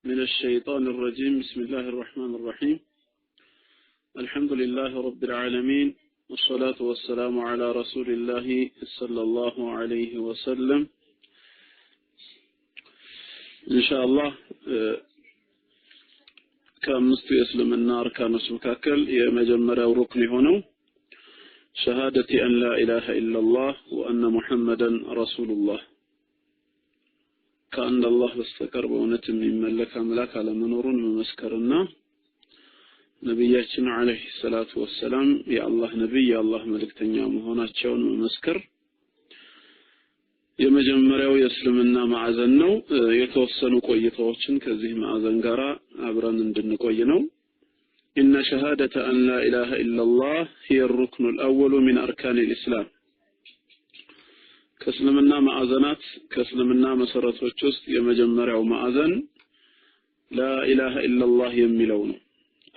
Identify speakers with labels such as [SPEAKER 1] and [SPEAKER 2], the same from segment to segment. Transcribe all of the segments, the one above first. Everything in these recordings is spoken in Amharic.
[SPEAKER 1] من الشيطان الرجيم. بسم الله الرحمن الرحيم. الحمد لله رب العالمين، والصلاة والسلام على رسول الله صلى الله عليه وسلم. إن شاء الله كمست يسلم النار كان مكاكل يمجمر ركن هنا شهادة أن لا إله إلا الله وأن محمدا رسول الله. كأن الله بستكر بونة من ملك أملاك على منور ممسكرنا نبياتنا عليه الصلاة والسلام. يا الله نبي يا الله ملك تنيام هنا تشون ممسكر የመጀመሪያው የእስልምና ማዕዘን ነው። የተወሰኑ ቆይታዎችን ከዚህ ማዕዘን ጋራ አብረን እንድንቆይ ነው። إن شهادة أن لا إله إلا الله هي الركن الأول من أركان الإسلام. كسلمنا معزنات كسلمنا مسارات ውስጥ የመጀመሪያው ማዕዘን لا إله إلا الله የሚለው ነው።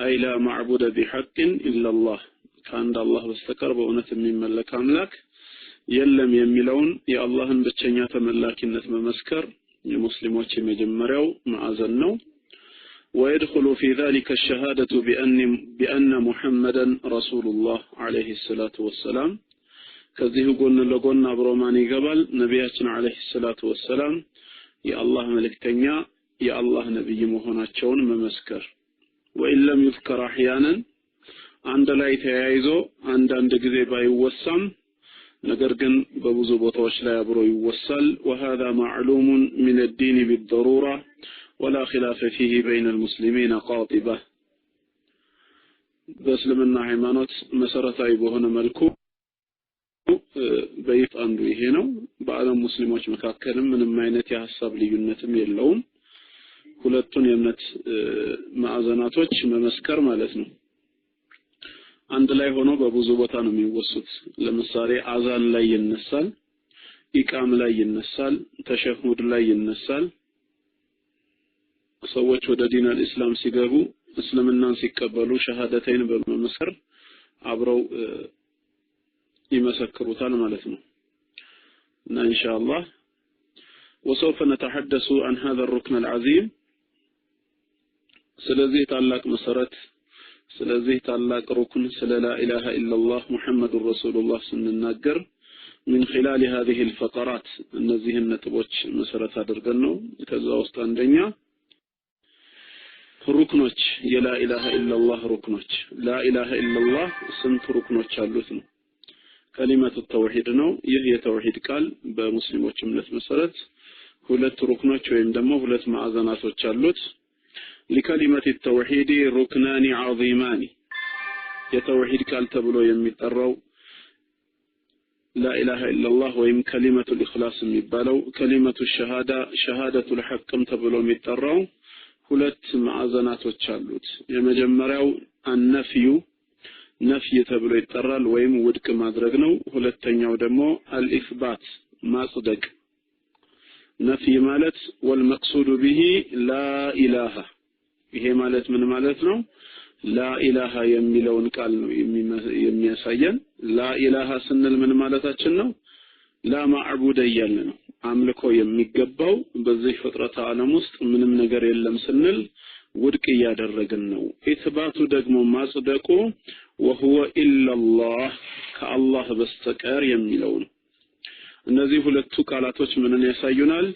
[SPEAKER 1] أي لا معبود بحق إلا الله كان الله በስተቀር በእውነት የሚመለክ አምላክ የለም የሚለውን የአላህን ብቸኛ ተመላኪነት መመስከር የሙስሊሞች የመጀመሪያው ማዕዘን ነው። ويدخل في ذلك الشهادة بأن محمدا رسول الله عليه الصلاة والسلام. ከዚህ ጎን ለጎን አብሮ ማን ይገባል? ነብያችን عليه الصلاة والسلام የአላህ መልእክተኛ የአላህ ነብይ መሆናቸውን መመስከር። وإن لم يذكر أحيانا አንድ ላይ ተያይዞ አንድ ጊዜ ባይወሳም ነገር ግን በብዙ ቦታዎች ላይ አብሮ ይወሳል። وهذا معلوم من الدين بالضرورة ولا خلاف فيه بين المسلمين قاطبة. በእስልምና ሃይማኖት መሰረታዊ በሆነ መልኩ በይፋ አንዱ ይሄ ነው። በዓለም ሙስሊሞች መካከልም ምንም አይነት የሐሳብ ልዩነትም የለውም። ሁለቱን የእምነት ማዕዘናቶች መመስከር ማለት ነው። አንድ ላይ ሆኖ በብዙ ቦታ ነው የሚወሱት። ለምሳሌ አዛን ላይ ይነሳል፣ ኢቃም ላይ ይነሳል፣ ተሸሁድ ላይ ይነሳል። ሰዎች ወደ ዲን አልእስላም ሲገቡ እስልምናን ሲቀበሉ ሸሃደተይን በመመስከር አብረው ይመሰክሩታል ማለት ነው። እና ኢንሻአላህ وسوف نتحدث عن هذا الركن العظيم. ስለዚህ ታላቅ መሰረት ስለዚህ ታላቅ ሩክን ስለ لا إله إلا الله محمد رسول الله ስንናገር من خلال هذه الفقرات እነዚህን ነጥቦች መሰረት አድርገን ነው። ከዛ ውስጥ አንደኛ ሩክኖች የላ ኢላሃ ኢላላህ ሩክኖች لا إله إلا الله ስንት ሩክኖች አሉት ነው። ከሊመቱ ተውሂድ ነው። ይህ የተውሂድ ቃል በሙስሊሞች እምነት መሰረት ሁለት ሩክኖች ወይም ደግሞ ሁለት ማዕዘናቶች አሉት። لكلمة التوحيد ركنان عظيمان. የተውሂድ ቃል ተብሎ የሚጠራው لا إله إلا الله ወይም كلمة الإخلاص የሚባለው كلمة الشهادة شهادة الحق ተብሎ የሚጠራው ሁለት ማዕዘናቶች አሉት። የመጀመሪያው النفي ነፍይ ተብሎ ይጠራል ወይም ውድቅ ማድረግ ነው። ሁለተኛው ደግሞ الإثبات ማጽደቅ። ነፍይ ማለት والمقصود به لا إله ይሄ ማለት ምን ማለት ነው? لا إله የሚለውን ቃል ነው የሚያሳየን። لا إله ስንል ምን ማለታችን ነው? لا معبود እያልን ነው። አምልኮ የሚገባው በዚህ ፍጥረት ዓለም ውስጥ ምንም ነገር የለም ስንል ውድቅ እያደረግን ነው። ኢትባቱ ደግሞ ማጽደቁ وهو إلا الله ከአላህ በስተቀር የሚለው ነው። እነዚህ ሁለቱ ቃላቶች ምንን ያሳዩናል?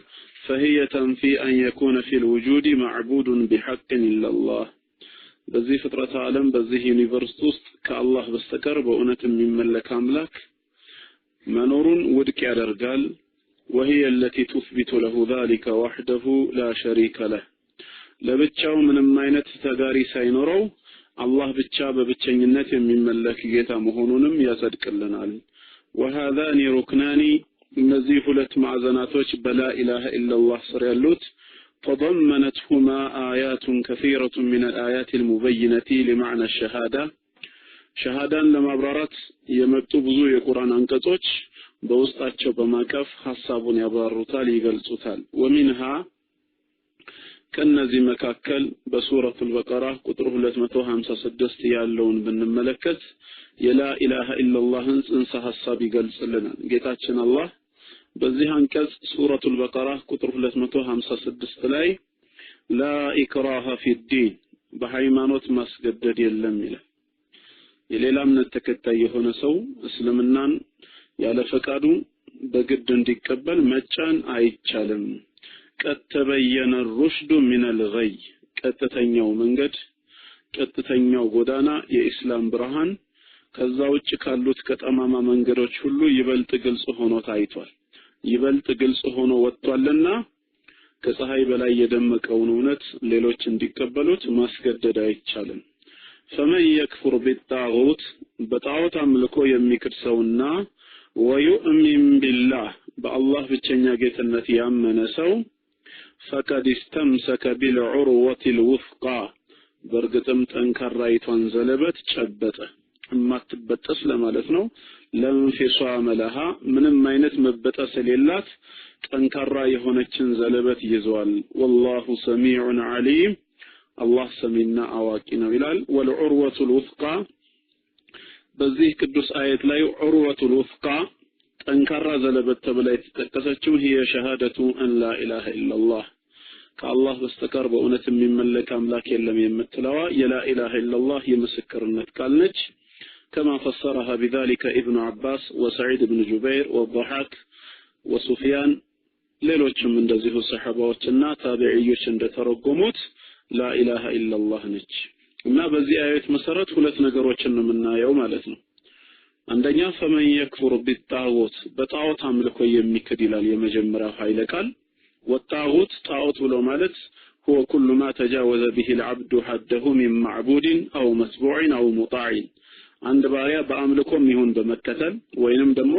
[SPEAKER 1] فهي تنفي أن يكون في الوجود معبود بحق إلا الله. በዚህ ፍጥረት ዓለም በዚህ ዩኒቨርስ ውስጥ ከአላህ በስተቀር በእውነት የሚመለክ አምላክ መኖሩን ውድቅ ያደርጋል። وهي التي تثبت له ذلك وحده لا شريك له. ለብቻው ምንም አይነት ተጋሪ ሳይኖረው አላህ ብቻ በብቸኝነት የሚመለክ ጌታ መሆኑንም ያጸድቅልናል። وهذان ركنان እነዚህ ሁለት ማዕዘናቶች በላ ኢላሃ ኢላላህ ስር ያሉት تضمنتهما آيات كثيرة من الآيات المبينة لمعنى الشهادة. ሸሃዳን ለማብራራት የመጡ ብዙ የቁርአን አንቀጾች በውስጣቸው በማቀፍ ሐሳቡን ያብራሩታል ይገልጹታል። ومنها ከነዚህ መካከል በሱረቱል በቀራ ቁጥር 256 ያለውን ብንመለከት የላ ኢላሃ ኢላላህን ጽንሰ ሐሳብ ይገልጽልናል። ጌታችን አላህ በዚህ አንቀጽ ሱረቱል በቀራ ቁጥር 256 ላይ لا إكراه في الدين بهيمانوت ማስገደድ የለም ይላል የሌላ እምነት ተከታይ የሆነ ሰው እስልምናን ያለ ፈቃዱ በግድ እንዲቀበል መጫን አይቻልም قد تبين الرشد من الغي ቀጥተኛው መንገድ ቀጥተኛው ጎዳና የኢስላም ብርሃን ከዛ ውጭ ካሉት ከጠማማ መንገዶች ሁሉ ይበልጥ ግልጽ ሆኖ ታይቷል ይበልጥ ግልጽ ሆኖ ወጥቷልና ከፀሐይ በላይ የደመቀውን እውነት ሌሎች እንዲቀበሉት ማስገደድ አይቻልም فمن يكفر بالطاغوت በጣዖት አምልኮ የሚክድ ሰውና ويؤمن بالله بالله ብቸኛ ጌትነት ያመነ ሰው فقد استمسك بالعروة الوثقى በርግጥም ጠንካራይቷን ዘለበት ጨበጠ ማትበጠስ ለማለት ነው ለንፊሷም ለሃ ምንም አይነት መበጠስ የሌላት ጠንካራ የሆነችን ዘለበት ይዟል والله سميع عليم الله ሰሚና አዋቂ ነው ይላል والعروة الوثقى በዚህ ቅዱስ አየት ላይ عروة الوثقى ጠንካራ ዘለበት ተብላ የተጠቀሰችው هي شهادة أن لا إله إلا الله ከአላህ በስተቀር በእውነት የሚመለክ አምላክ የለም የምትለዋ የላ ኢላሃ ኢላላህ የምስክርነት ቃል ነች كما فسرها بذلك ابن عباس وسعيد بن جبير والضحاك وسفيان ሌሎችም እንደዚሁ ሰሃባዎችና ታቢዒዎች እንደተረጎሙት لا إله إلا الله ነች እና በዚህ አየት መሰረት ሁለት ነገሮችን ነው የምናየው ማለት ነው አንደኛ فمن يكفر بالطاغوت በጣዖት አምልኮ የሚክድ ይላል የመጀመሪያው ኃይለ ቃል والطاغوت طاغوت ብሎ ማለት هو كل ما تجاوز به العبد حده من معبود أو متبوع أو مطاع አንድ ባሪያ በአምልኮም ይሁን በመከተል ወይንም ደግሞ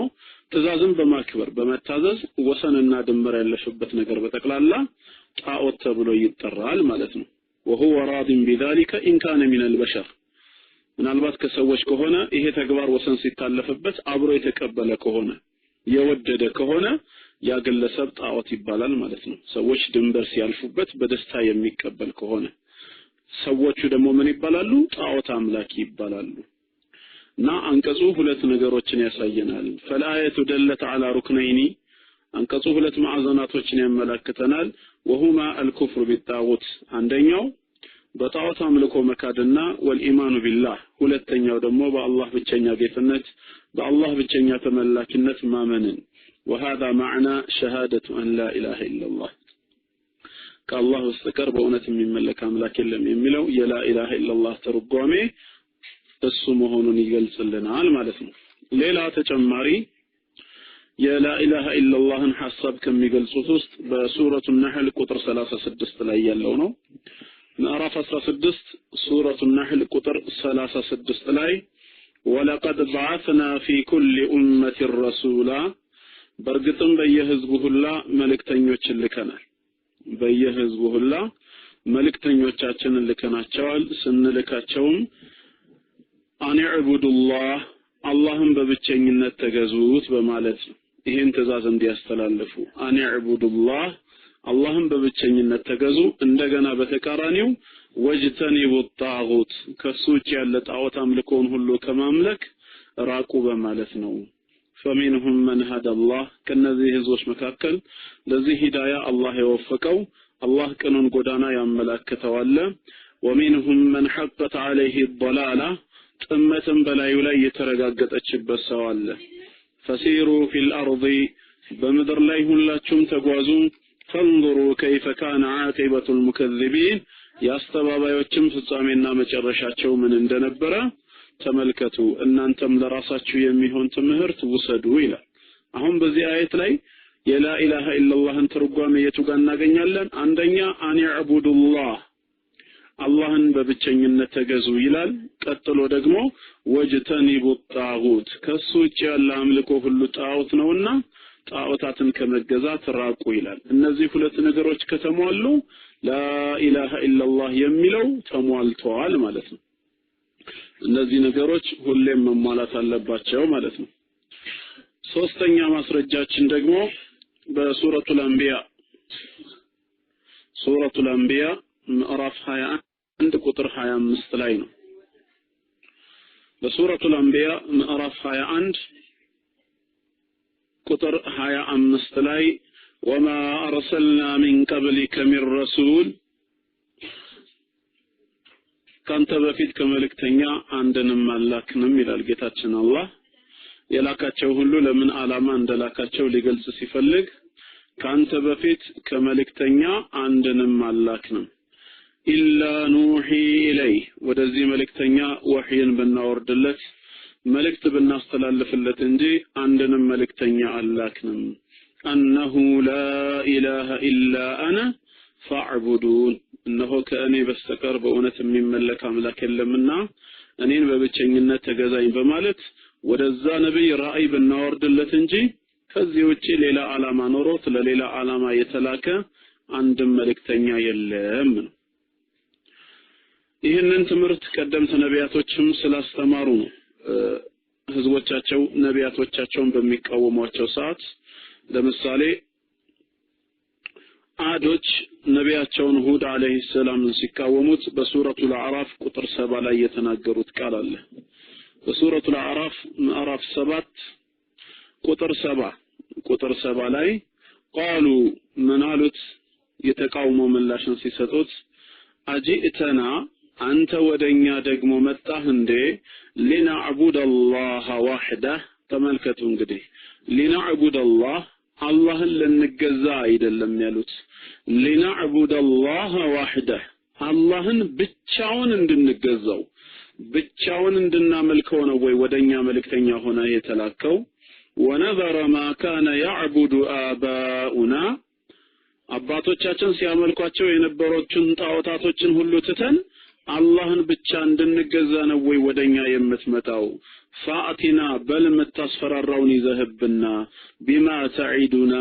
[SPEAKER 1] ትእዛዝን በማክበር በመታዘዝ ወሰንና ድንበር ያለፈበት ነገር በተቀላላ ጣዖት ተብሎ ይጠራል ማለት ነው وهو راض بذلك إن كان من البشر ምናልባት ከሰዎች ከሆነ ይሄ ተግባር ወሰን ሲታለፍበት አብሮ የተቀበለ ከሆነ የወደደ ከሆነ ያ ግለሰብ ጣዖት ይባላል ማለት ነው ሰዎች ድንበር ሲያልፉበት በደስታ የሚቀበል ከሆነ ሰዎቹ ደግሞ ምን ይባላሉ ጣዖት አምላኪ ይባላሉ እና አንቀጹ ሁለት ነገሮችን ያሳየናል فالآية دلت على ركنين አንቀጹ ሁለት ማዕዘናቶችን ያመለክተናል وهما الكفر بالطاغوت አንደኛው በጣዖት አምልኮ መካድና والإيمان بالله ሁለተኛው ደግሞ በአላህ ብቸኛ ጌትነት በአላህ ብቸኛ ተመላኪነት ማመንን وهذا معنى شهادة أن لا إله إلا الله كالله استكر بأونة من ملك أملاك اللم يملو يا لا إله إلا الله ترقومي السمهون يقلس لنا المالثم ليلة تجماري يا لا إله إلا الله حسب كم يقلس وسط بسورة النحل قطر 36 لا يلونه نعرف 36 سورة النحل قطر 36 لا ولقد بعثنا في كل أمة رسولا برغتم በየህዝቡ ሁላ መልእክተኞችን ልከናል በየህዝቡ ሁላ መልእክተኞቻችንን ልከናቸዋል ስንልካቸውም አንዕቡዱላህ አላህን በብቸኝነት ተገዙት በማለት ይሄን ትእዛዝ እንዲያስተላልፉ አንዕቡዱላህ አላህን በብቸኝነት ተገዙ እንደገና በተቃራኒው ወጅተኒቡ ጣጉት ከሱ ውጭ ያለ ጣዖት አምልኮን ሁሉ ከማምለክ ራቁ በማለት ነው فمنهم من هدى الله كنذي ህዝቦች መካከል ለዚህ ሂዳያ አላህ የወፈቀው አላህ ቀኑን ጎዳና ያመላክተዋል ومنهم من حقت عليه الضلاله ጥመትን በላዩ ላይ የተረጋገጠችበት ሰው አለ فسيروا في الارض በምድር ላይ ሁላችሁም ተጓዙ فانظروا كيف كان عاقبة المكذبين ያስተባባዮችም ፍጻሜና መጨረሻቸው ምን እንደነበረ ተመልከቱ እናንተም ለራሳችሁ የሚሆን ትምህርት ውሰዱ ይላል አሁን በዚህ አየት ላይ የላ ኢላሃ ኢላላህን ትርጓሜ የቱ ጋር እናገኛለን አንደኛ አንዕቡዱላህ አላህን በብቸኝነት ተገዙ ይላል ቀጥሎ ደግሞ ወጅተኒቡ ጣጉት ከሱ ውጭ ያለ አምልኮ ሁሉ ጣዖት ነውና ጣዖታትን ከመገዛት ራቁ ይላል እነዚህ ሁለት ነገሮች ከተሟሉ ላ ኢላሃ ኢላላህ የሚለው ተሟልቷል ማለት ነው እነዚህ ነገሮች ሁሌም መሟላት አለባቸው ማለት ነው ሶስተኛ ማስረጃችን ደግሞ በሱረቱል አንቢያ ምዕራፍ 21 ቁጥር 25 ላይ ነው በሱረቱል አንቢያ ምዕራፍ 21 ቁጥር 25 ላይ وما أرسلنا من قبلك من رسول ካንተ በፊት ከመልእክተኛ አንድንም አላክንም ይላል ጌታችን አላህ የላካቸው ሁሉ ለምን ዓላማ እንደላካቸው ሊገልጽ ሲፈልግ ካንተ በፊት ከመልእክተኛ አንድንም አላክንም ኢላ ኑሂ ኢለይ ወደዚህ መልእክተኛ ወህይን ብናወርድለት መልእክት ብናስተላልፍለት እንጂ አንድንም መልእክተኛ አላክንም أنه لا إله إلا أنا فاعبدون إنه كأني بستقر بأونة من ملك أملاك لمنا أنين ببتشنجنة تجزاين بمالت ودزا نبي رأي بالنور دلتنجي كزيوتشي ليلة على ما نروت لليلة على ما يتلاك عند ملك تنيا يلم ይህንን ትምህርት ቀደምት ነቢያቶችም ስላስተማሩ ነው ህዝቦቻቸው ነቢያቶቻቸውን በሚቃወሟቸው ሰዓት ለምሳሌ አዶች ነቢያቸውን ሁድ አለይሂ ሰላም ሲቃወሙት በሱረቱል አዕራፍ ቁጥር 7 ላይ የተናገሩት ቃል አለ በሱረቱል አዕራፍ ምዕራፍ 7 ቁጥር 7 ላይ قالوا ምናሉት የተቃውሞ ምላሽን ሲሰጡት አጂእተና አንተ ወደኛ ደግሞ መጣህ እንዴ ሊናዕቡደላህ ወህደህ ተመልከቱ እንግዲህ ሊናዕቡደላህ አላህን ለንገዛ አይደለም ያሉት ሊናዕቡደላህ ወህደህ አላህን ብቻውን እንድንገዛው ብቻውን እንድናመልከው ነው ወይ ወደኛ መልእክተኛ ሆነ የተላከው ወነዘረ ማ ካነ ያዕቡዱ አባኡና አባቶቻችን ሲያመልኳቸው የነበሩትን ጣዖታቶችን ሁሉ ትተን አላህን ብቻ እንድንገዛ ነው ወይ ወደኛ የምትመጣው ፋአቲና በል መታስፈራራውን ይዘህብና ቢማ ተዒዱና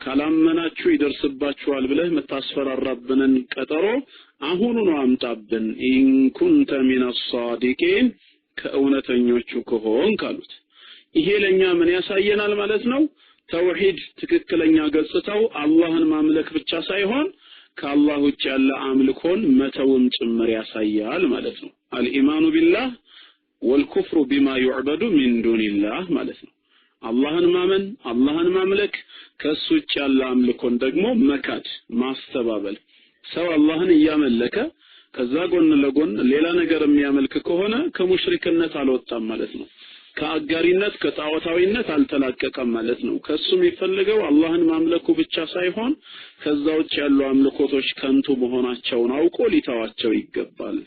[SPEAKER 1] ካላመናችሁ ይደርስባችኋል ብለህ መታስፈራራብንን ቀጠሮ አሁኑ ነው አምጣብን ኢን ኩንተ ሚነ الصادقين ከእውነተኞቹ ከሆን ካሉት ይሄ ለኛ ምን ያሳየናል ማለት ነው ተውሂድ ትክክለኛ ገጽታው አላህን ማምለክ ብቻ ሳይሆን ከአላህ ውጭ ያለ አምልኮን መተውም ጭምር ያሳያል ማለት ነው አልኢማኑ ቢላህ ወልኩፍሩ ቢማ ይዕበዱ ሚን ዱኒላህ ማለት ነው አላህን ማመን አላህን ማምለክ ከሱ ውጭ ያለ አምልኮን ደግሞ መካድ ማስተባበል ሰው አላህን ያመለከ ከዛ ጎን ለጎን ሌላ ነገር የሚያመልክ ከሆነ ከሙሽሪክነት አልወጣም ማለት ነው ከአጋሪነት ከጣዖታዊነት አልተላቀቀም ማለት ነው ከሱ የሚፈልገው አላህን ማምለኩ ብቻ ሳይሆን ከዛው ያሉ አምልኮቶች ከንቱ መሆናቸውን አውቆ ሊተዋቸው ይገባል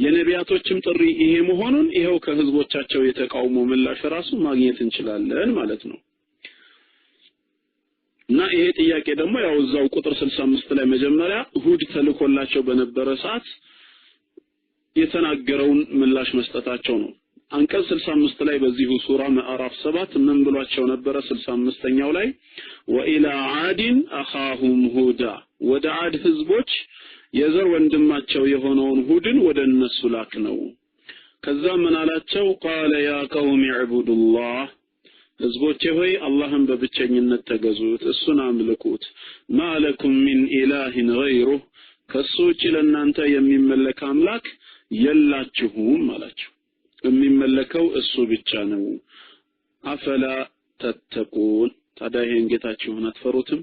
[SPEAKER 1] የነቢያቶችም ጥሪ ይሄ መሆኑን ይሄው ከህዝቦቻቸው የተቃውሞ ምላሽ ራሱ ማግኘት እንችላለን ማለት ነው እና ይሄ ጥያቄ ደግሞ ያው እዛው ቁጥር 65 ላይ መጀመሪያ ሁድ ተልኮላቸው በነበረ ሰዓት የተናገረውን ምላሽ መስጠታቸው ነው አንቀጽ 65 ላይ በዚሁ ሱራ ምዕራፍ 7 ምን ብሏቸው ነበር 65ኛው ላይ ወኢላ አድን አኻሁም ሁዳ ወደ አድ ህዝቦች የዘር ወንድማቸው የሆነውን ሁድን ወደ እነሱ ላክ ነው ከዛ ምን አላቸው قال يا قوم اعبدوا الله ህዝቦቼ ሆይ አላህን በብቸኝነት ተገዙት እሱን አምልኩት ማለኩም ሚን ኢላሂን ገይሩ ከሱ ውጭ ለእናንተ የሚመለክ አምላክ የላችሁም አላቸው የሚመለከው እሱ ብቻ ነው አፈላ ተተቁን ታዲያ ይሄን ጌታችሁን አትፈሩትም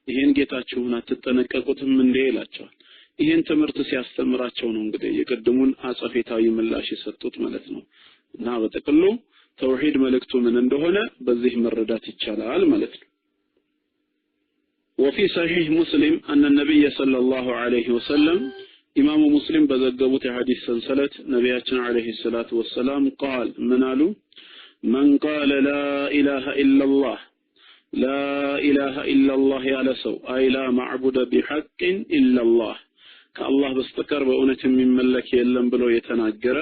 [SPEAKER 1] ይሄን ጌታችሁን አትጠነቀቁትም እንዴ ይላቸዋል ይሄን ትምህርት ሲያስተምራቸው ነው እንግዲህ የቀደሙን አጸፌታዊ ምላሽ የሰጡት ማለት ነው እና በጥቅሉ ተውሂድ መልእክቱ ምን እንደሆነ በዚህ መረዳት ይቻላል ማለት ነው وفي صحيح مسلم أن النبي صلى الله عليه وسلم إمام مسلم بزجبوت حديث سلسلة نبينا عليه الصلاة والسلام قال منالو من قال لا إله إلا الله لا إله إلا الله على سو أي لا معبود بحق إلا الله كالله بستكر بأونة من ملك يلم بلو يتناجر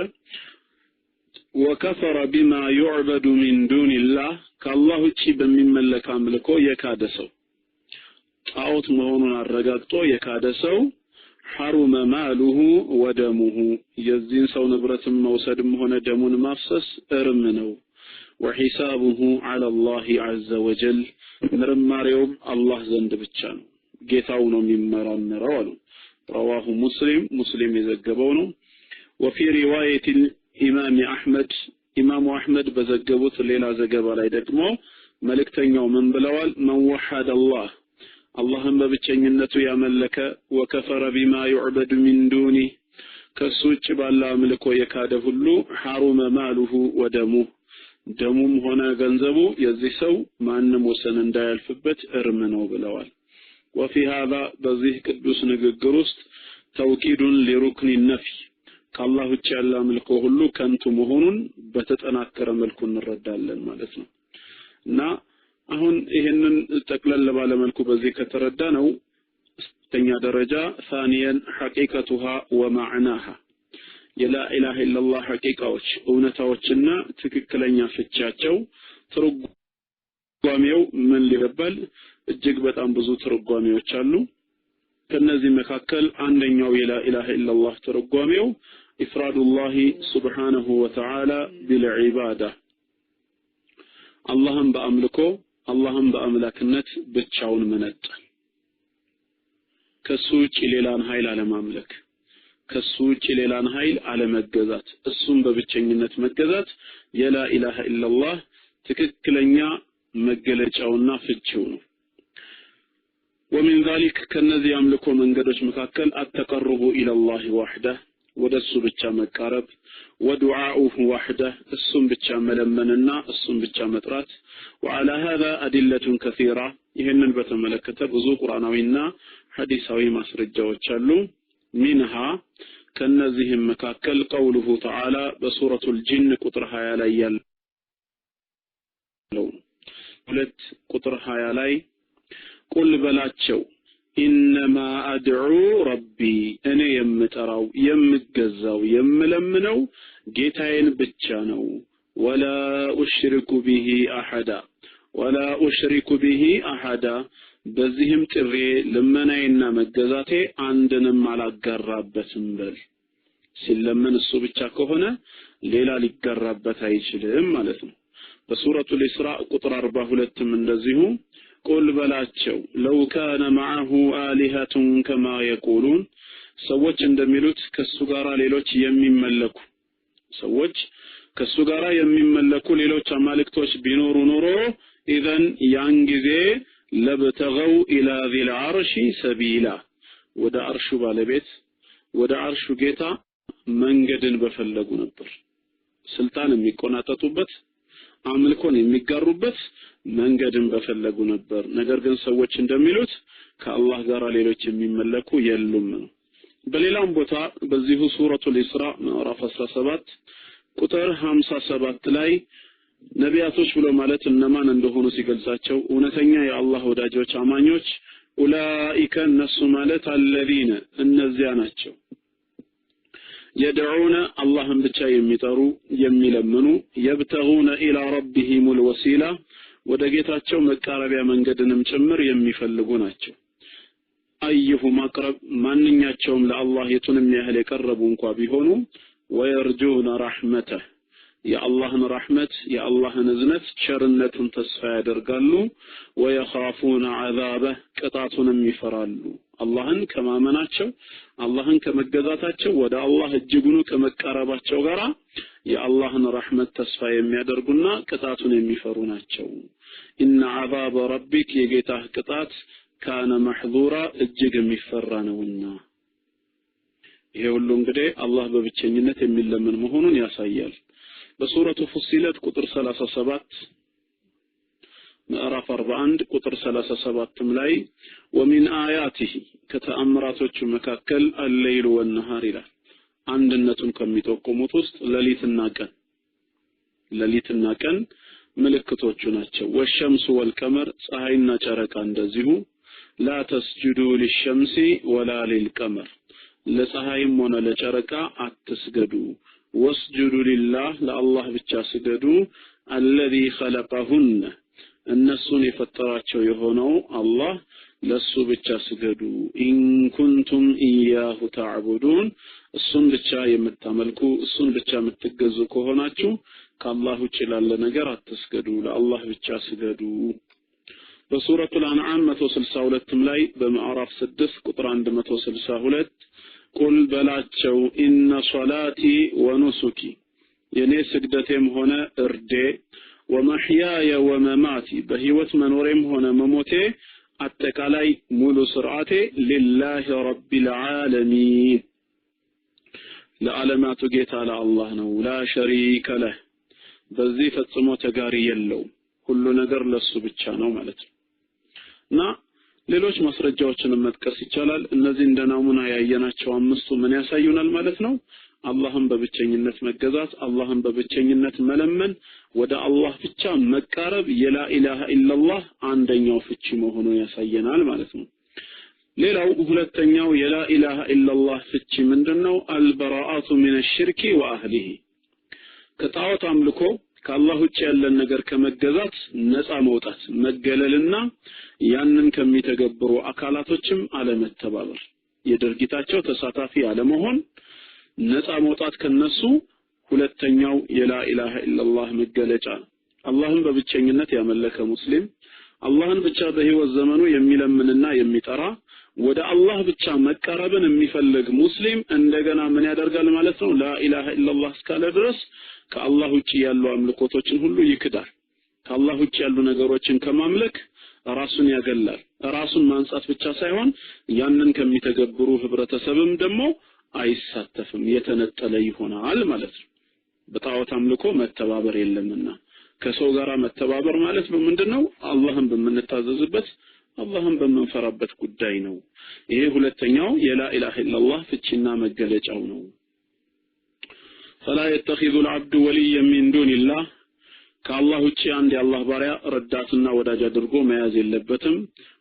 [SPEAKER 1] وكفر بما يعبد من دون الله كالله تشيب من ملك أملكو يكادسو أوت مهون الرقاقتو يكادسو حرم ماله ودمه يزين سو نبرة موسد مهون دمون مفسس ارمنو وحسابه على الله عز وجل مرماريوم الله زند بتشان جيتاونو ممرمرانو رواه مسلم يزجبونه وفي رواية الإمام أحمد إمام أحمد بزجبوت الليلة زجبا لا يدقمو ملكتنيو من بلوال من وحد الله اللهم بتشنينته يا ملك وكفر بما يعبد من دونه ከሱጭ ባላ አምልኮ የካደ ሁሉ ሐሩመ ማሉሁ ወደሙ ደሙም ሆነ ገንዘቡ የዚህ ሰው ማንም ወሰን እንዳያልፍበት እርም ነው ብለዋል። وفي هذا በዚህ ቅዱስ ንግግር ውስጥ ተውቂዱን ሊሩክኒ ነፊ ከአላህ ውጭ ያለ አምልኮ ሁሉ ከንቱ መሆኑን በተጠናከረ መልኩ እንረዳለን ማለት ነው። እና አሁን ይሄንን ጠቅለል ባለ መልኩ በዚህ ከተረዳ ነው ስተኛ ደረጃ ثانيا حقيقتها ومعناها የላ ኢላሃ ኢላላህ ሐቂቃዎች እውነታዎችና ትክክለኛ ፍቻቸው ትርጓሜው ምን ሊባል እጅግ በጣም ብዙ ትርጓሜዎች አሉ። ከነዚህ መካከል አንደኛው የላ ኢላሃ ኢላላህ ትርጓሜው ኢፍራዱላህ ሱብሓነሁ ወተዓላ ቢልዒባዳ አላህን በአምልኮ አላህን በአምላክነት ብቻውን መነጠል ከሱ ውጭ ሌላን ኃይል አለማምለክ ከሱ ውጭ ሌላን ኃይል አለመገዛት እሱን በብቸኝነት መገዛት የላ ኢላሃ ኢላላህ ትክክለኛ መገለጫውና ፍቺው ነው። ومن ذلك ከነዚህ አምልኮ መንገዶች መካከል التقرب الى الله وحده ወደሱ ብቻ መቃረብ ودعاؤه وحده እሱን ብቻ መለመንና እሱን ብቻ መጥራት وعلى هذا أدلة كثيرة ይሄንን በተመለከተ ብዙ ቁርአናዊና ሐዲሳዊ ማስረጃዎች አሉ። منها ከነዚህም መካከል قوله تعالى በሱረቱ الجن ቁጥር 20 ላይ ያለው ሁለት ቁጥር 20 ላይ ቁል በላቸው ኢነማ አድዑ ረቢ እኔ የምጠራው የምገዛው የምለምነው ጌታዬን ብቻ ነው ወላ ኡሽሪኩ ቢሂ አሐዳ በዚህም ጥሪ ለመናይና መገዛቴ አንድንም አላጋራበትም በል ሲለምን እሱ ብቻ ከሆነ ሌላ ሊጋራበት አይችልም ማለት ነው። በሱረቱ الإسراء ቁጥር 42ም እንደዚሁ ቁል በላቸው ለው ካነ معه آلهة كما يقولون ሰዎች እንደሚሉት ከሱ ጋራ ሌሎች የሚመለኩ ሌሎች አማልክቶች ቢኖሩ ኖሮ ኢዘን ያን ጊዜ ለብተገው ኢላ ዚል አርሺ ሰቢላ ወደ አርሹ ባለቤት ወደ አርሹ ጌታ መንገድን በፈለጉ ነበር። ስልጣን የሚቆናጠጡበት አምልኮን የሚጋሩበት መንገድን በፈለጉ ነበር። ነገር ግን ሰዎች እንደሚሉት ከአላህ ጋር ሌሎች የሚመለኩ የሉም ነው። በሌላም ቦታ በዚሁ ሱረቱ الإسراء ምዕራፍ 17 ቁጥር 57 ላይ ነቢያቶች ብሎ ማለት እነማን እንደሆኑ ሲገልጻቸው እውነተኛ የአላህ ወዳጆች አማኞች ኡላኢከ እነሱ ማለት አለዚነ እነዚያ ናቸው يدعون اللهم ብቻ የሚጠሩ የሚለምኑ يبتغون الى ربهم الوسيله ወደ ጌታቸው መቃረቢያ መንገድንም ጭምር የሚፈልጉ ናቸው። አይሁም አቅረብ ማንኛቸውም ለአላህ የቱንም ያህል የቀረቡ እንኳን ቢሆኑ ويرجون رحمته የአላህን ረህመት የአላህን እዝነት ቸርነቱን ተስፋ ያደርጋሉ ويخافون عذابه ቅጣቱንም ይፈራሉ። አላህን ከማመናቸው አላህን ከመገዛታቸው ወደ አላህ እጅጉኑ ከመቃረባቸው ጋራ የአላህን ረህመት ተስፋ የሚያደርጉና ቅጣቱን የሚፈሩ ናቸው። ኢነ عذاب ربك የጌታህ ቅጣት ካነ መህዙራ እጅግ የሚፈራ ነውና። ይሄ ሁሉ እንግዲህ አላህ በብቸኝነት የሚለምን መሆኑን ያሳያል። በሱረቱ ፉሲለት ቁጥር 37 ምዕራፍ 41 ቁጥር 37ም ላይ ወሚን አያቲሂ ከተአምራቶቹ መካከል አለይሉ ወነሃር ይላል። አንድነቱን ከሚጠቁሙት ውስጥ ሌሊትና ቀን ምልክቶቹ ናቸው። ወሸምሱ ወልቀመር ፀሐይና ጨረቃ እንደዚሁ ላ ተስጁዱ ሊሸምሲ ወላ ሊልቀመር ለፀሐይም ሆነ ለጨረቃ አትስገዱ ወስጁዱ ሊላህ ለአላህ ብቻ ስገዱ አለዚ ኸለቀሁን እነሱን የፈጠራቸው የሆነው አላህ ለሱ ብቻ ስገዱ ኢን ኩንቱም ኢያሁ ተዕቡዱን እሱን ብቻ የምታመልኩ እሱን ብቻ የምትገዙ ከሆናችሁ ከአላህ ውጭ ላለ ነገር አትስገዱ ለአላህ ብቻ ስገዱ። በሱረቱ الأنعام 162ም ላይ በምዕራፍ 6 ቁጥር 162 ቁል በላቸው ኢነ ሶላቲ ወኑሱኪ የኔ ስግደቴም ሆነ እርዴ ወመህያየ ወመማቲ በህይወት መኖሬም ሆነ መሞቴ አጠቃላይ ሙሉ ስርዓቴ ሊላሂ ረቢል ዓለሚን ለዓለማቱ ጌታ ለአላህ ነው ላ ሸሪከ ለህ በዚህ ፈጽሞ ተጋሪ የለው ሁሉ ነገር ለሱ ብቻ ነው ማለት ነው እና ሌሎች ማስረጃዎችን መጥቀስ ይቻላል እነዚህ እንደ ናሙና ያየናቸው አምስቱ ምን ያሳዩናል ማለት ነው አላህን በብቸኝነት መገዛት አላህን በብቸኝነት መለመን ወደ አላህ ብቻ መቃረብ የላ ኢላሃ ኢላላህ አንደኛው ፍቺ መሆኑን ያሳየናል ማለት ነው ሌላው ሁለተኛው የላ ኢላሃ ኢላላህ ፍቺ ምንድነው አልበራአቱ ሚነ ሽርኪ ወአህሊሂ ከጣዖት አምልኮ ከአላህ ውጭ ያለን ነገር ከመገዛት ነፃ መውጣት መገለልና ያንን ከሚተገብሩ አካላቶችም አለመተባበር የድርጊታቸው ተሳታፊ አለመሆን ነፃ መውጣት ከነሱ ሁለተኛው የላ ኢላሃ ኢላላህ መገለጫ አላህን በብቸኝነት ያመለከ ሙስሊም አላህን ብቻ በህይወት ዘመኑ የሚለምንና የሚጠራ ወደ አላህ ብቻ መቀረብን የሚፈልግ ሙስሊም እንደገና ምን ያደርጋል ማለት ነው ላ ኢላሃ ኢላላህ እስካለ ድረስ ከአላህ ውጭ ያሉ አምልኮቶችን ሁሉ ይክዳል ከአላህ ውጭ ያሉ ነገሮችን ከማምለክ ራሱን ያገላል ራሱን ማንጻት ብቻ ሳይሆን ያንን ከሚተገብሩ ህብረተሰብም ደግሞ አይሳተፍም የተነጠለ ይሆናል ማለት ነው በጣዖት አምልኮ መተባበር የለምና ከሰው ጋራ መተባበር ማለት ምንድነው አላህን በመንታዘዝበት አላህን በመንፈራበት ጉዳይ ነው ይሄ ሁለተኛው የላ ኢላሃ ኢላላህ ፍቺና መገለጫው ነው فلا يتخذ العبد وليا من دون الله ከአላህ ውጪ አንድ የአላህ ባሪያ ረዳትና ወዳጅ አድርጎ መያዝ የለበትም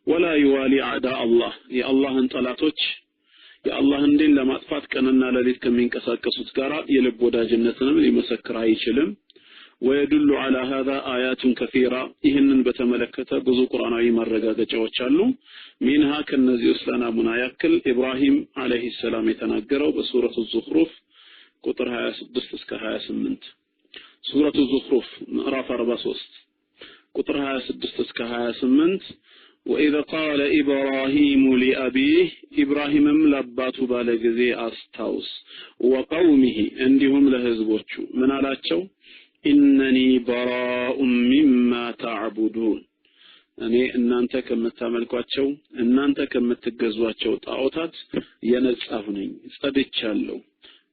[SPEAKER 1] ولا يوالي اعداء الله የአላህን ጠላቶች የአላህን ዲን ለማጥፋት ቀንና ሌሊት ከሚንቀሳቀሱት ጋራ የልብ ወዳጅነትንም ሊመሰክር አይችልም ويدل على هذا آيات كثيرة إهنن بتملكته بزو قرآناዊ ማረጋገጫዎች አሉ منها ከነዚህ እስላና ሙናያክል ኢብራሂም አለይሂ ሰላም የተናገረው በሱረቱ ዙኽሩፍ ቁጥር 26 እስከ 28 ሱረቱ ዙኽሩፍ ምዕራፍ 43 ቁጥር 26 እስከ 28 وإذا قال إبراهيم لأبيه إبراهيم لبات بالغزي أستاوس وقومه عندهم لهزبوቹ ምን አላቸው إنني براء مما تعبدون እኔ እናንተ ከምታመልኳቸው እናንተ ከምትገዟቸው ጣዖታት የነጻሁ ነኝ ጸድቻለሁ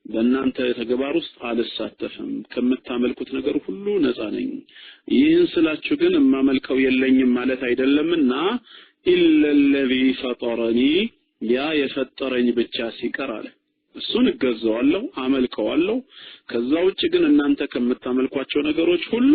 [SPEAKER 1] በእናንተ ተግባር ውስጥ አልሳተፍም ከምታመልኩት ነገር ሁሉ ነጻ ነኝ ይህን ስላችሁ ግን ማመልከው የለኝም ማለት አይደለምና إلا الذي فطرني ያ የፈጠረኝ ብቻ ሲቀር አለ እሱን እገዛዋለሁ አመልከዋለሁ ከዛ ውጭ ግን እናንተ ከምታመልኳቸው ነገሮች ሁሉ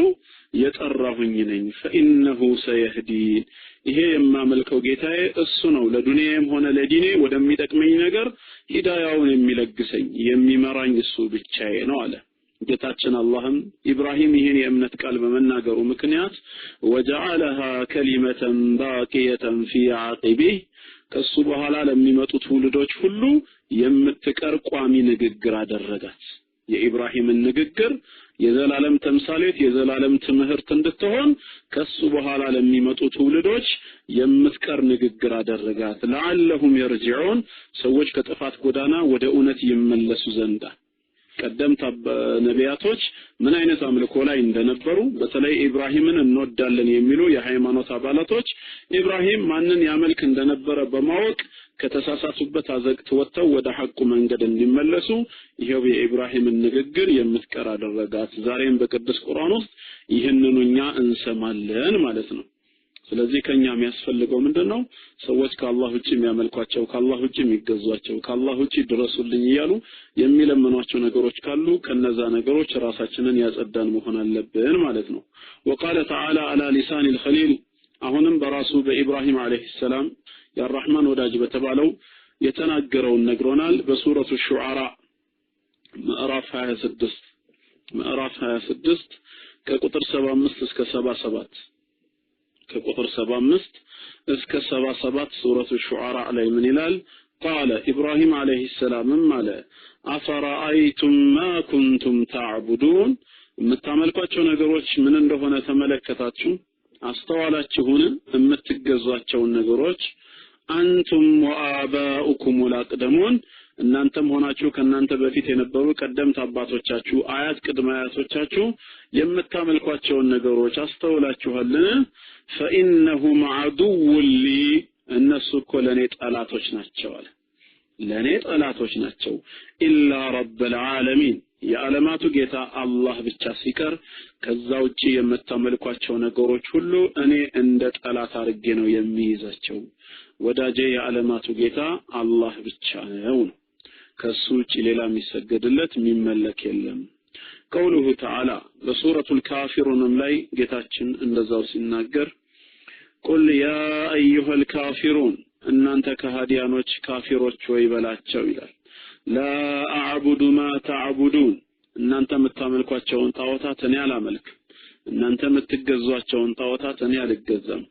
[SPEAKER 1] የጠራሁኝ ነኝ فإنه سيهدين ይሄ የማመልከው ጌታዬ እሱ ነው ለዱንያም ሆነ ለዲኔ ወደሚጠቅመኝ ነገር ሂዳያውን የሚለግሰኝ የሚመራኝ እሱ ብቻዬ ነው አለ ጌታችን አላህም ኢብራሂም ይሄን የእምነት ቃል በመናገሩ ምክንያት وجعلها كلمة باقية في عقبه ከሱ በኋላ ለሚመጡት ውልዶች ሁሉ የምትቀር ቋሚ ንግግር አደረጋት የኢብራሂምን ንግግር የዘላለም ተምሳሌት የዘላለም ትምህርት እንድትሆን ከሱ በኋላ ለሚመጡት ውልዶች የምትቀር ንግግር አደረጋት ለዓለሁም يرجعون ሰዎች ከጥፋት ጎዳና ወደ እውነት ይመለሱ ዘንድ ቀደምት ነቢያቶች ምን አይነት አምልኮ ላይ እንደነበሩ በተለይ ኢብራሂምን እንወዳለን የሚሉ የሃይማኖት አባላቶች ኢብራሂም ማንን ያመልክ እንደነበረ በማወቅ ከተሳሳቱበት አዘቅት ወጥተው ወደ ሐቁ መንገድ እንዲመለሱ ይሄው የኢብራሂምን ንግግር የምትቀር አደረጋት ዛሬም በቅዱስ ቁርአን ውስጥ ይህንኑኛ እንሰማለን ማለት ነው ስለዚህ ከኛ የሚያስፈልገው ምንድነው ሰዎች ከአላህ ውጪ የሚያመልኳቸው ከአላህ ውጪ የሚገዟቸው ከአላህ ውጪ ድረሱልኝ ይያሉ የሚለምኗቸው ነገሮች ካሉ ከነዛ ነገሮች ራሳችንን ያጸዳን መሆን አለብን ማለት ነው وقال تعالى على لسان الخليل አሁንም በራሱ በኢብራሂም አለይሂ ሰላም ያራህማን ወዳጅ በተባለው የተናገረውን ነግሮናል በሱረቱ ሹዓራ ምዕራፍ 26 ከቁጥር 75 እስከ 77 ከቁጥር 75 እስከ 77 ሱረቱ ሹዓራ ላይ ምን ይላል قال إبراهيم عليه السلام ማለ أفرأيتم ما كنتم تعبدون የምታመልኳቸው ነገሮች ምን እንደሆነ ተመለከታችሁ አስተዋላችሁን የምትገዟቸው ነገሮች አንቱም ወአባኡኩም الأقدمون እናንተም ሆናችሁ ከናንተ በፊት የነበሩ ቀደምት አባቶቻችሁ አያት ቅድመ አያቶቻችሁ የምታመልኳቸው ነገሮች አስተውላችኋልን فإنهم عدو لي እነሱ እኮ ለኔ ጠላቶች ናቸው አለ ለኔ ጠላቶች ናቸው ኢላ ረብል ዓለሚን የዓለማቱ ጌታ አላህ ብቻ ሲቀር ከዛ ውጪ የምታመልኳቸው ነገሮች ሁሉ እኔ እንደ ጠላት አድርጌ ነው የሚይዛቸው ወዳጄ የዓለማቱ ጌታ አላህ ብቻ ነው ከሱ ውጪ ሌላ የሚሰገድለት የሚመለክ የለም قوله تعالى بسورة الكافرون ላይ ጌታችን እንደዛው ሲናገር قل يا ايها الكافرون እናንተ ከሃዲያኖች ካፊሮች ወይ በላቸው ይላል لا اعبد ما تعبدون እናንተ የምታመልኳቸውን ጣዖታት እኔ አላመልክም እናንተ የምትገዟቸውን ጣዖታት እኔ አልገዛም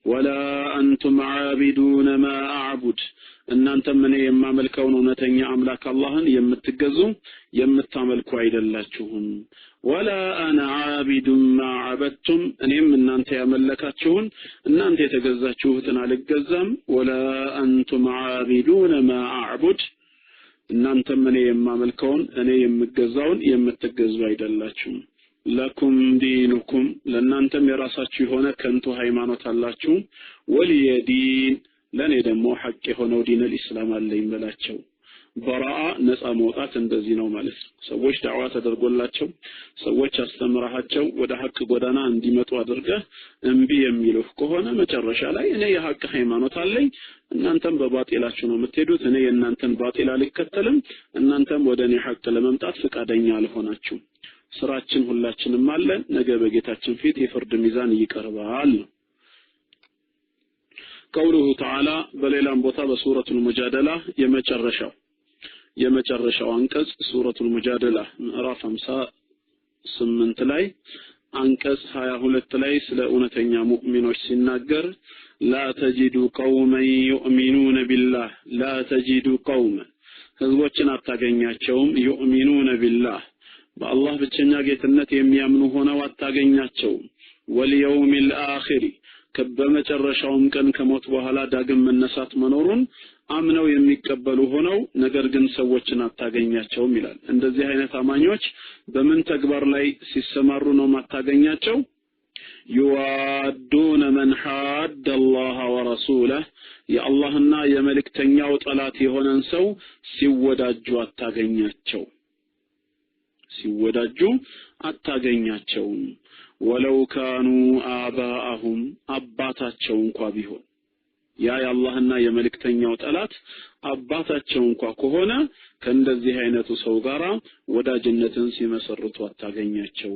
[SPEAKER 1] ولا انتم عابدون ما اعبد እናንተ ምን የማመልከውን እውነተኛ አምላክ አላህን የምትገዙ የምታመልኩ አይደላችሁም ولا انا عابد ما عبدتم እኔም እናንተ ያመለካችሁን እናንተ የተገዛችሁትን አልገዛም ولا انتم عابدون ما اعبد እናንተ ምን የማመልከውን እኔ የምገዛውን የምትገዙ አይደላችሁም لكم دينكم ለእናንተም የራሳችሁ የሆነ ከንቱ ሃይማኖት አላችሁ ወልየዲን ለኔ ደግሞ ሐቅ የሆነው ዲን الاسلام አለኝ በላቸው በራአ ነፃ መውጣት እንደዚህ ነው ማለት ነው ሰዎች ዳዕዋ ተደርጎላቸው ሰዎች አስተምራቸው ወደ ሐቅ ጎዳና እንዲመጡ አድርገህ እንቢ የሚሉህ ከሆነ መጨረሻ ላይ እኔ የሐቅ ሃይማኖት አለኝ እናንተም በባጢላችሁ ነው የምትሄዱት እኔ የእናንተን ባጢል አልከተልም እናንተም ወደ እኔ ሐቅ ለመምጣት ፈቃደኛ አልሆናችሁም ስራችን ሁላችንም አለ ነገ በጌታችን ፊት የፍርድ ሚዛን ይቀርባል قوله تعالى በሌላም ቦታ በሱረቱል ሙጃደላ የመጨረሻው አንቀጽ ሱረቱል ሙጃደላ ምዕራፍ 58 ላይ አንቀጽ 22 ላይ ስለ እውነተኛ ሙእሚኖች ሲናገር لا تجد قوما يؤمنون بالله لا تجد قوما ህዝቦችን አታገኛቸውም يؤمنون بالله በአላህ ብቸኛ ጌትነት የሚያምኑ ሆነው አታገኛቸውም واليوم الآخر ከበመጨረሻውም ቀን ከሞት በኋላ ዳግም መነሳት መኖሩን አምነው የሚቀበሉ ሆነው ነገር ግን ሰዎችን አታገኛቸውም ይላል እንደዚህ አይነት አማኞች በምን ተግባር ላይ ሲሰማሩ ነው ማታገኛቸው يوادون من حاد الله ورسوله የአላህና የመልእክተኛው ጠላት የሆነን ሰው ሲወዳጁ አታገኛቸው ولو كانوا آباءهم አባታቸው እንኳን ቢሆን ያ የአላህና የመልእክተኛው ጠላት አባታቸው እንኳን ከሆነ ከእንደዚህ አይነቱ ሰው ጋራ ወዳጅነትን ሲመሰርቱ አታገኛቸው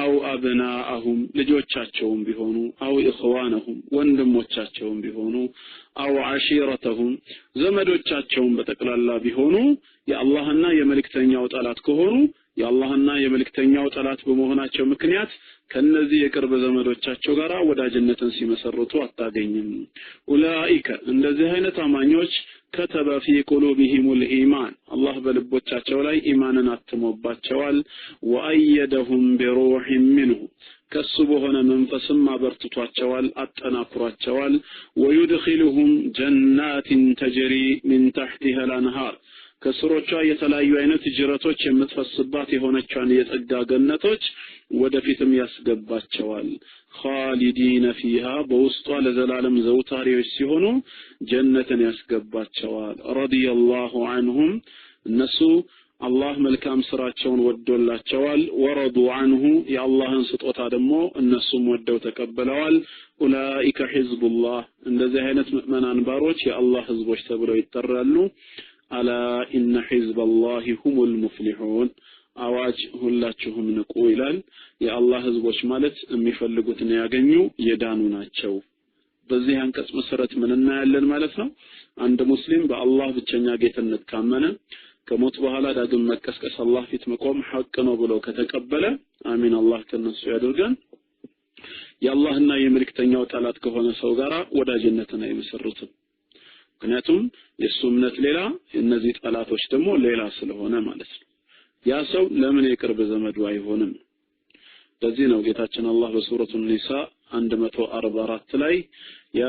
[SPEAKER 1] አው አብናአሁም ልጆቻቸውም ቢሆኑ አው ኢኽዋነሁም ወንድሞቻቸውም ቢሆኑ አው አሺረተሁም ዘመዶቻቸውም በተቀላላ ቢሆኑ የአላህና የመልእክተኛው ጠላት ከሆኑ የአላህና የመልእክተኛው ጠላት በመሆናቸው ምክንያት ከነዚህ የቅርብ ዘመዶቻቸው ጋራ ወዳጅነትን ሲመሰርቱ አታገኝም ኡላኢከ እንደዚህ አይነት አማኞች ከተበ في قلوبهم الإيمان الله በልቦቻቸው ላይ ኢማንን አትሞባቸዋል وأيدهم بروح منه ከሱ በሆነ መንፈስም አበርትቷቸዋል አጠናክሯቸዋል ويدخلهم جنات تجري من تحتها الأنهار ከስሮቿ የተለያዩ አይነት ጅረቶች የምትፈስባት የሆነቿን የጸጋ ገነቶች ወደፊትም ያስገባቸዋል خالدين فيها በውስጧ ለዘላለም ዘውታሪዎች ሲሆኑ ጀነትን ያስገባቸዋል رضي الله عنهم እነሱ አላህ መልካም ስራቸውን ወዶላቸዋል ወረዱ عنه የአላህን ስጦታ ደግሞ እነሱም ወደው ተቀበለዋል ኡላኢከ ሒዝቡላህ እንደዚህ አይነት ምእመናን ባሮች የአላህ ህዝቦች ተብለው ይጠራሉ ألا إن حزب الله هم المفلحون አዋጅ ሁላችሁም ንቁ ይላል የአላህ ህዝቦች ማለት የሚፈልጉትን ያገኙ የዳኑ ናቸው በዚህ አንቀጽ መሰረት ምን እናያለን ማለት ነው አንድ ሙስሊም በአላህ ብቸኛ ጌትነት ካመነ ከሞት በኋላ ዳግም መቀስቀስ አላህ ፊት መቆም ሐቅ ነው ብሎ ከተቀበለ አሚን አላህ ከነሱ ያድርገን የአላህና የመልእክተኛው ጠላት ከሆነ ሰው ጋራ ወዳጅነትን አይመሰርቱም ምክንያቱም የሱ እምነት ሌላ እነዚህ ጠላቶች ደግሞ ሌላ ስለሆነ ማለት ነው ያ ሰው ለምን የቅርብ ዘመዱ አይሆንም ለዚህ ነው ጌታችን አላህ በሱረቱ ኒሳ 144 ላይ ያ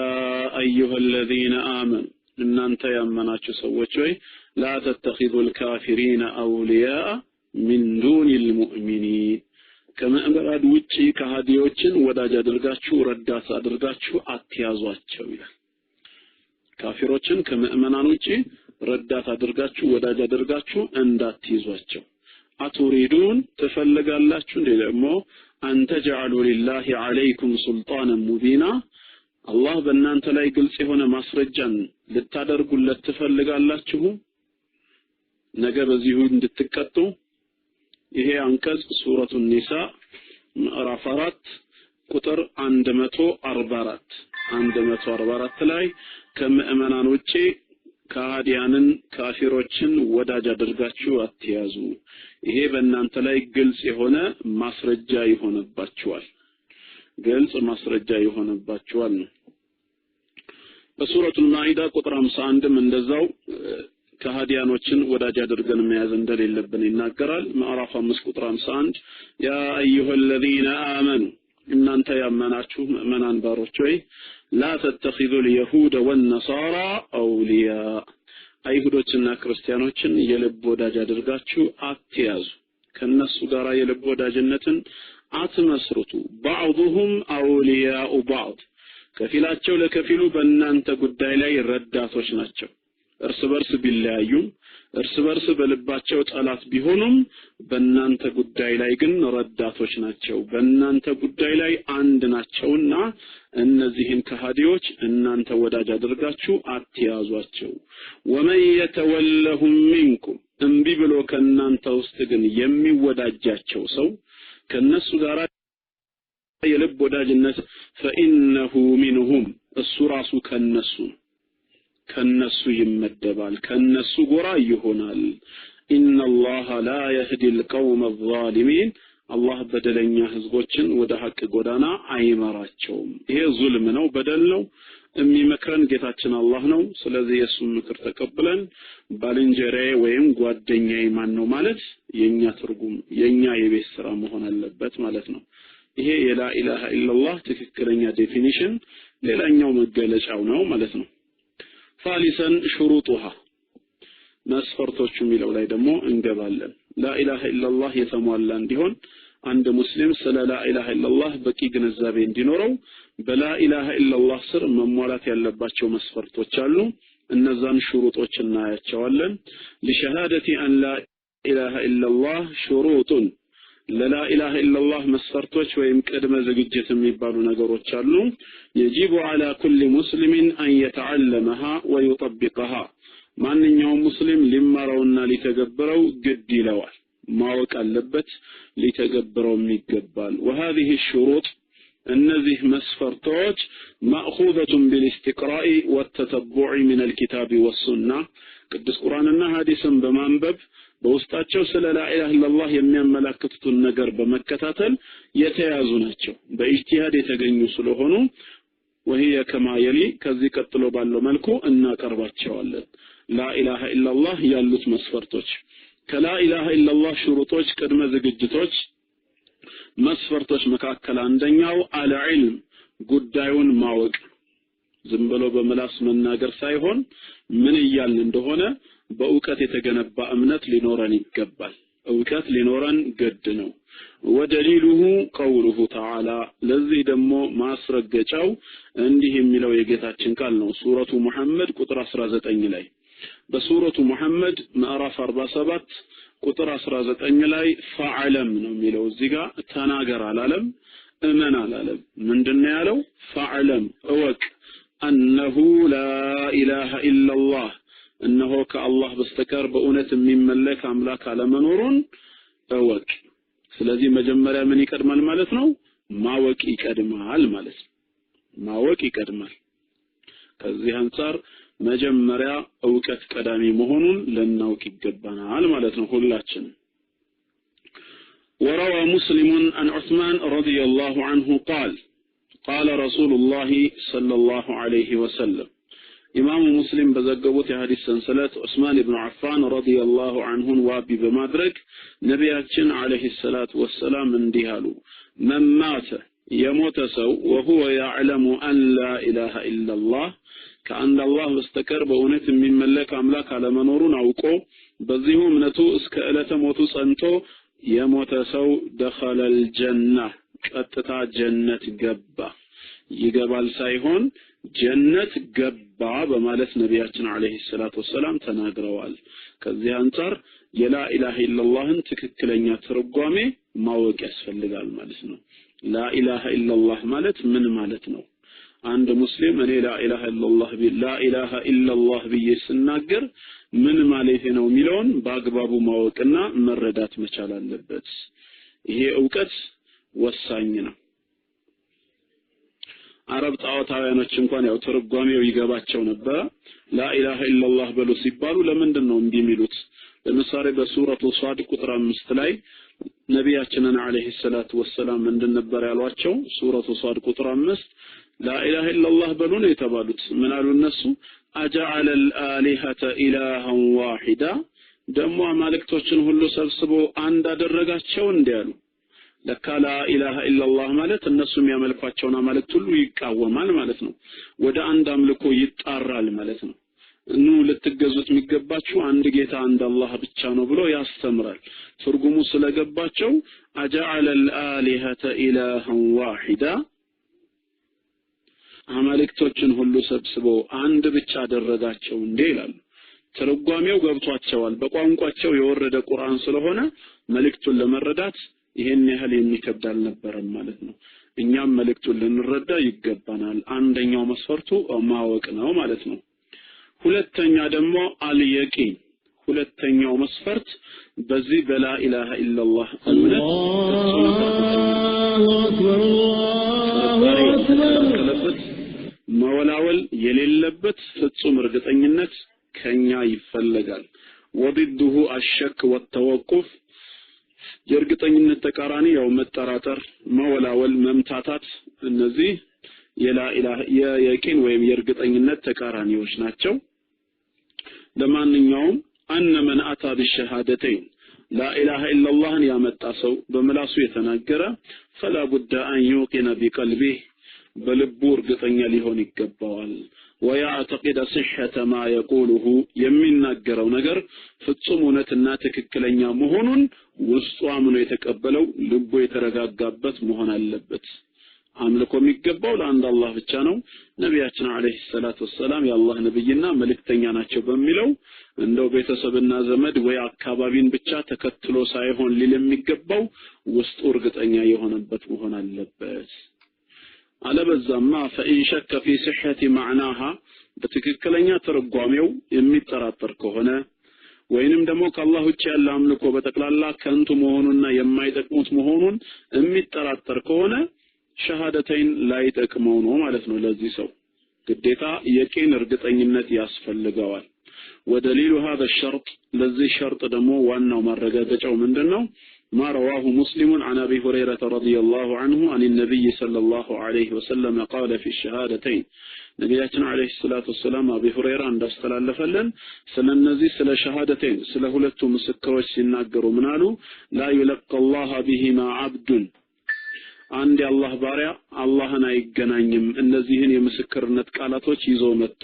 [SPEAKER 1] አዩሃ الذين آمنوا እናንተ ያመናችሁ ሰዎች ሆይ لا تتخذوا الكافرين أولياء من دون المؤمنين ከመንገድ ውጪ ከሃዲዎችን ወዳጅ አድርጋችሁ ረዳት አድርጋችሁ አትያዟቸው ይላል ካፊሮችን ከመእመናን ውጪ ረዳት አድርጋችሁ ወዳጅ አድርጋችሁ እንዳትይዟቸው አቱሪዱን ተፈልጋላችሁ ደግሞ አንተ ጀዐሉ ሊላሂ ዐለይኩም ሱልጣናን ሙቢና አላህ በእናንተ ላይ ግልጽ የሆነ ማስረጃን ልታደርጉለት ትፈልጋላችሁ ነገ በዚሁ እንድትቀጡ ይሄ አንቀጽ ሱረቱ ኒሳ ምዕራፍ 4 ቁጥር 144 ላይ ከመእመናን ውጪ ካዲያንን ካፊሮችን ወዳጅ አድርጋችሁ አትያዙ ይሄ በእናንተ ላይ ግልጽ የሆነ ማስረጃ ይሆንባችኋል ግልጽ ማስረጃ ይሆንባችኋል በሱረቱ ማኢዳ ቁጥር 51 እንደዛው ከሃዲያኖችን ወዳጅ አድርገን መያዝ እንደሌለብን ይናገራል ምዕራፍ 5 ቁጥር 51 ያ አዩሀለዚነ አመኑ እናንተ ያመናችሁ ምእመናን ባሮች ሆይ ላ ተተኺዙ اليهود والنصارى اولياء አይሁዶችና ክርስቲያኖችን የልብ ወዳጅ አድርጋችሁ አትያዙ ከነሱ ጋር የልብ ወዳጅነትን አትመስርቱ بعضهم اولياء بعض ከፊላቸው ለከፊሉ በእናንተ ጉዳይ ላይ ረዳቶች ናቸው እርስ በርስ ቢለያዩም እርስ በርስ በልባቸው ጠላት ቢሆኑም በእናንተ ጉዳይ ላይ ግን ረዳቶች ናቸው በእናንተ ጉዳይ ላይ አንድ ናቸውና እነዚህን ከሃዲዎች እናንተ ወዳጅ አድርጋችሁ አትያዟቸው ወመን የተወለሁም ሚንኩም እንቢ ብሎ ከእናንተ ውስጥ ግን የሚወዳጃቸው ሰው ከነሱ ጋር የልብ ወዳጅነት فإنه منهم እሱ ራሱ ከነሱ ይመደባል ከነሱ ጎራ ይሆናል إن الله لا يهدي القوم الظالمين الله በደለኛ ህዝቦችን ወደ ሐቅ ጎዳና አይመራቸውም ይሄ ዙልም ነው በደል ነው የሚመክረን ጌታችን አላህ ነው ስለዚህ የሱን ምክር ተቀብለን ባልንጀራዬ ወይም ጓደኛዬ ማን ነው ማለት የኛ ትርጉም የኛ የቤት ስራ መሆን አለበት ማለት ነው ይሄ የላ ኢላሃ ኢላላህ ትክክለኛ ዴፊኒሽን ሌላኛው መገለጫው ነው ማለት ነው ثالثا شروطها መስፈርቶቹ የሚለው ላይ ደግሞ እንገባለን ላ ኢላሃ ኢላላህ የተሟላ እንዲሆን አንድ ሙስሊም ስለ ላ ኢላሃ ኢላላህ በቂ ግንዛቤ እንዲኖረው በላ ኢላሃ ኢላላህ ስር መሟላት ያለባቸው መስፈርቶች አሉ እነዛን ሽሩጦች እናያቸዋለን ለሸሃደቲ አን ላ ኢላሃ ኢላላህ ሽሩጡን ለላ ኢላሃ ኢላላህ መስፈርቶች ወይም ቅድመ ዝግጅት የሚባሉ ነገሮች አሉ يجب على كل مسلم أن يتعلمها ويطبقها ማንኛውም ሙስሊም ሊማረውና ሊተገብረው ግድ ይለዋል ማወቅ አለበት ሊተገብረው ይገባል وهذه الشروط እነዚህ መስፈርቶች ማእኹዘቱ بالاستقراء والتتبع من الكتاب والسنة ቅዱስ ቁርአንና ሐዲስን በማንበብ በውስጣቸው ስለ ላ ኢላሃ ኢላላህ የሚያመለክቱትን ነገር በመከታተል የተያዙ ናቸው በኢጅቲሃድ የተገኙ ስለሆኑ وهي كما يلي ከዚህ ቀጥሎ ባለው መልኩ እናቀርባቸዋለን ላ ኢላሃ ኢላላህ ያሉት መስፈርቶች ከላ ኢላሃ ኢላላህ ሽሩጦች ቅድመ ዝግጅቶች መስፈርቶች መካከል አንደኛው አልዕልም ጉዳዩን ማወቅ ዝም ብሎ በመላስ መናገር ሳይሆን ምን ይያልን እንደሆነ በእውቀት የተገነባ እምነት ሊኖረን ይገባል እውቀት ሊኖረን ግድ ነው ወደሊሉሁ ቀውሉሁ ተዓላ ለዚህ ደግሞ ማስረገጫው እንዲህ የሚለው የጌታችን ቃል ነው ሱረቱ ሙሐመድ ቁጥር 19 ላይ በሱረቱ ሙሐመድ ምዕራፍ 47 ቁጥር 19 ላይ ፈዓለም ነው የሚለው እዚህ ጋር ተናገር አላለም እመን አላለም ምንድነው ያለው ፈዓለም እወቅ أنه لا إله إلا الله أنه كالله بستكر بأونة من ملك أملاك على منورون أوك سلازي مجمرة من يكرمال مالتنا ما وك يكرمال مالت ما وك يكرمال كذي هنصار مجمرة أوكت كدامي مهونون لنوك يقبنال مالتنا كلاتشن وروى مسلم عن عثمان رضي الله عنه قال رسول الله صلى الله عليه وسلم إمام مسلم بزقبوت هذه السنسلات عثمان بن عفان رضي الله عنه وابي بمدرك نبياتنا عليه الصلاة والسلام اندهالو من مات يموت سو وهو يعلم أن لا إله إلا الله كأن الله استكر بأونة من ملك أملاك على منورون عوقو بذيه منتو اسكالة موتو سنتو يموت سو دخل الجنة ቀጥታ ጀነት ገባ ይገባል ሳይሆን ጀነት ገባ በማለት ነብያችን አለይሂ ሰላቱ ወሰለም ተናግረዋል። ከዚህ አንፃር የላ ኢላሃ ኢላላህን ትክክለኛ ትርጓሜ ማወቅ ያስፈልጋል ማለት ነው። ላ ኢላሃ ኢላላህ ማለት ምን ማለት ነው? አንድ ሙስሊም እኔ ላ ኢላሃ ኢላላህ ብዬ ስናገር ምን ማለት ነው የሚለውን በአግባቡ ማወቅና መረዳት መቻል አለበት። ይሄ ዕውቀት ወሳኝ ነው። አረብ ጣዖታውያኖች እንኳን ያው ትርጓሜው ይገባቸው ነበር። ላ ኢላሃ ኢላላህ በሉ ሲባሉ ለምንድን ነው እንዲህ የሚሉት? ለምሳሌ በሱረቱ ሷድ ቁጥር 5 ላይ ነብያችንን አለይሂ ሰላቱ ወሰለም ምንድን ነበር ያሏቸው? ሱረቱ ሷድ ቁጥር 5 ላ ኢላሃ ኢላላህ በሉ ነው የተባሉት። ምን አሉ እነሱ? አጀዐለ አልአሊሀተ ኢላሃን ዋሂዳ፣ ደግሞ አማልክቶችን ሁሉ ሰብስቦ አንድ አደረጋቸው እንዲያሉ። ለካ ላ ኢላሃ ኢላላህ ማለት እነሱ የሚያመልኳቸውን አማልክት ሁሉ ይቃወማል ማለት ነው። ወደ አንድ አምልኮ ይጣራል ማለት ነው። እኑ ልትገዙት የሚገባችሁ አንድ ጌታ አንድ አላህ ብቻ ነው ብሎ ያስተምራል። ትርጉሙ ስለገባቸው አጀዐለ አልአሊሀተ ኢላሃን ዋሂዳ፣ አማልክቶችን ሁሉ ሰብስቦ አንድ ብቻ አደረጋቸው እንዴ ይላሉ። ትርጓሜው ገብቷቸዋል። በቋንቋቸው የወረደ ቁርአን ስለሆነ መልእክቱን ለመረዳት ይሄን ያህል የሚከብድ አልነበረም ማለት ነው። እኛም መልእክቱን ልንረዳ ይገባናል። አንደኛው መስፈርቱ ማወቅ ነው ማለት ነው። ሁለተኛ ደግሞ አልየቂን፣ ሁለተኛው መስፈርት በዚህ በላ ኢላሃ ኢላላህ እምነት መወላወል የሌለበት ፍጹም እርግጠኝነት ከኛ ይፈልጋል። ወዲዱሁ አሸክ ወተወቁፍ፣ የእርግጠኝነት ተቃራኒ ያው መጠራጠር፣ መወላወል፣ መምታታት፣ እነዚህ የላ ኢላሃ የየቂን ወይም የእርግጠኝነት ተቃራኒዎች ናቸው። ለማንኛውም አነ መን አታ ቢሸሃደተይን ላ ኢላሃ ኢላላህን ያመጣ ሰው በምላሱ የተናገረ ፈላ ቡደ አን ዩቂነ ቢቀልቢህ፣ በልቡ እርግጠኛ ሊሆን ይገባዋል። ወያዕተቂደ ሲሐተ ማ የቁሉሁ፣ የሚናገረው ነገር ፍጹም እውነትና ትክክለኛ መሆኑን ውስጡ አምኖ የተቀበለው ልቡ የተረጋጋበት መሆን አለበት። አምልኮ የሚገባው ለአንድ አላህ ብቻ ነው። ነብያችን አለይሂ ሰላቱ ወሰለም የአላህ ነብይና መልእክተኛ ናቸው በሚለው እንደው ቤተሰብና ዘመድ ወይ አካባቢን ብቻ ተከትሎ ሳይሆን ሊል የሚገባው ውስጡ እርግጠኛ የሆነበት መሆን አለበት። አለበዛማ ፈኢን ሸከ ፊ ሲሐቲ ማዕናሃ፣ በትክክለኛ ትርጓሜው የሚጠራጠር ከሆነ ወይንም ደግሞ ከአላህ ውጭ ያለ አምልኮ በጠቅላላ ከንቱ መሆኑንና የማይጠቅሙት መሆኑን የሚጠራጠር ከሆነ ሸሃደተይን ላይጠቅመው ነው ማለት ነው። ለዚህ ሰው ግዴታ የቂን እርግጠኝነት ያስፈልገዋል። ودليل هذا الشرط لذي شرط دمو وانه مرقاتشو من دنو ما رواه مسلم عن أبي هريرة رضي الله عنه عن النبي صلى الله عليه وسلم قال في الشهادتين نبياتنا عليه الصلاة والسلام أبي هريرة عند استلال فلن سلن نزي سل شهادتين سلهلت مسكروش سناقر منالو لا يلقى الله بهما عبد عند الله بارع اللهنا يغنانيم እነዚህን የምስክርነት ቃላቶች ይዞ መጥቶ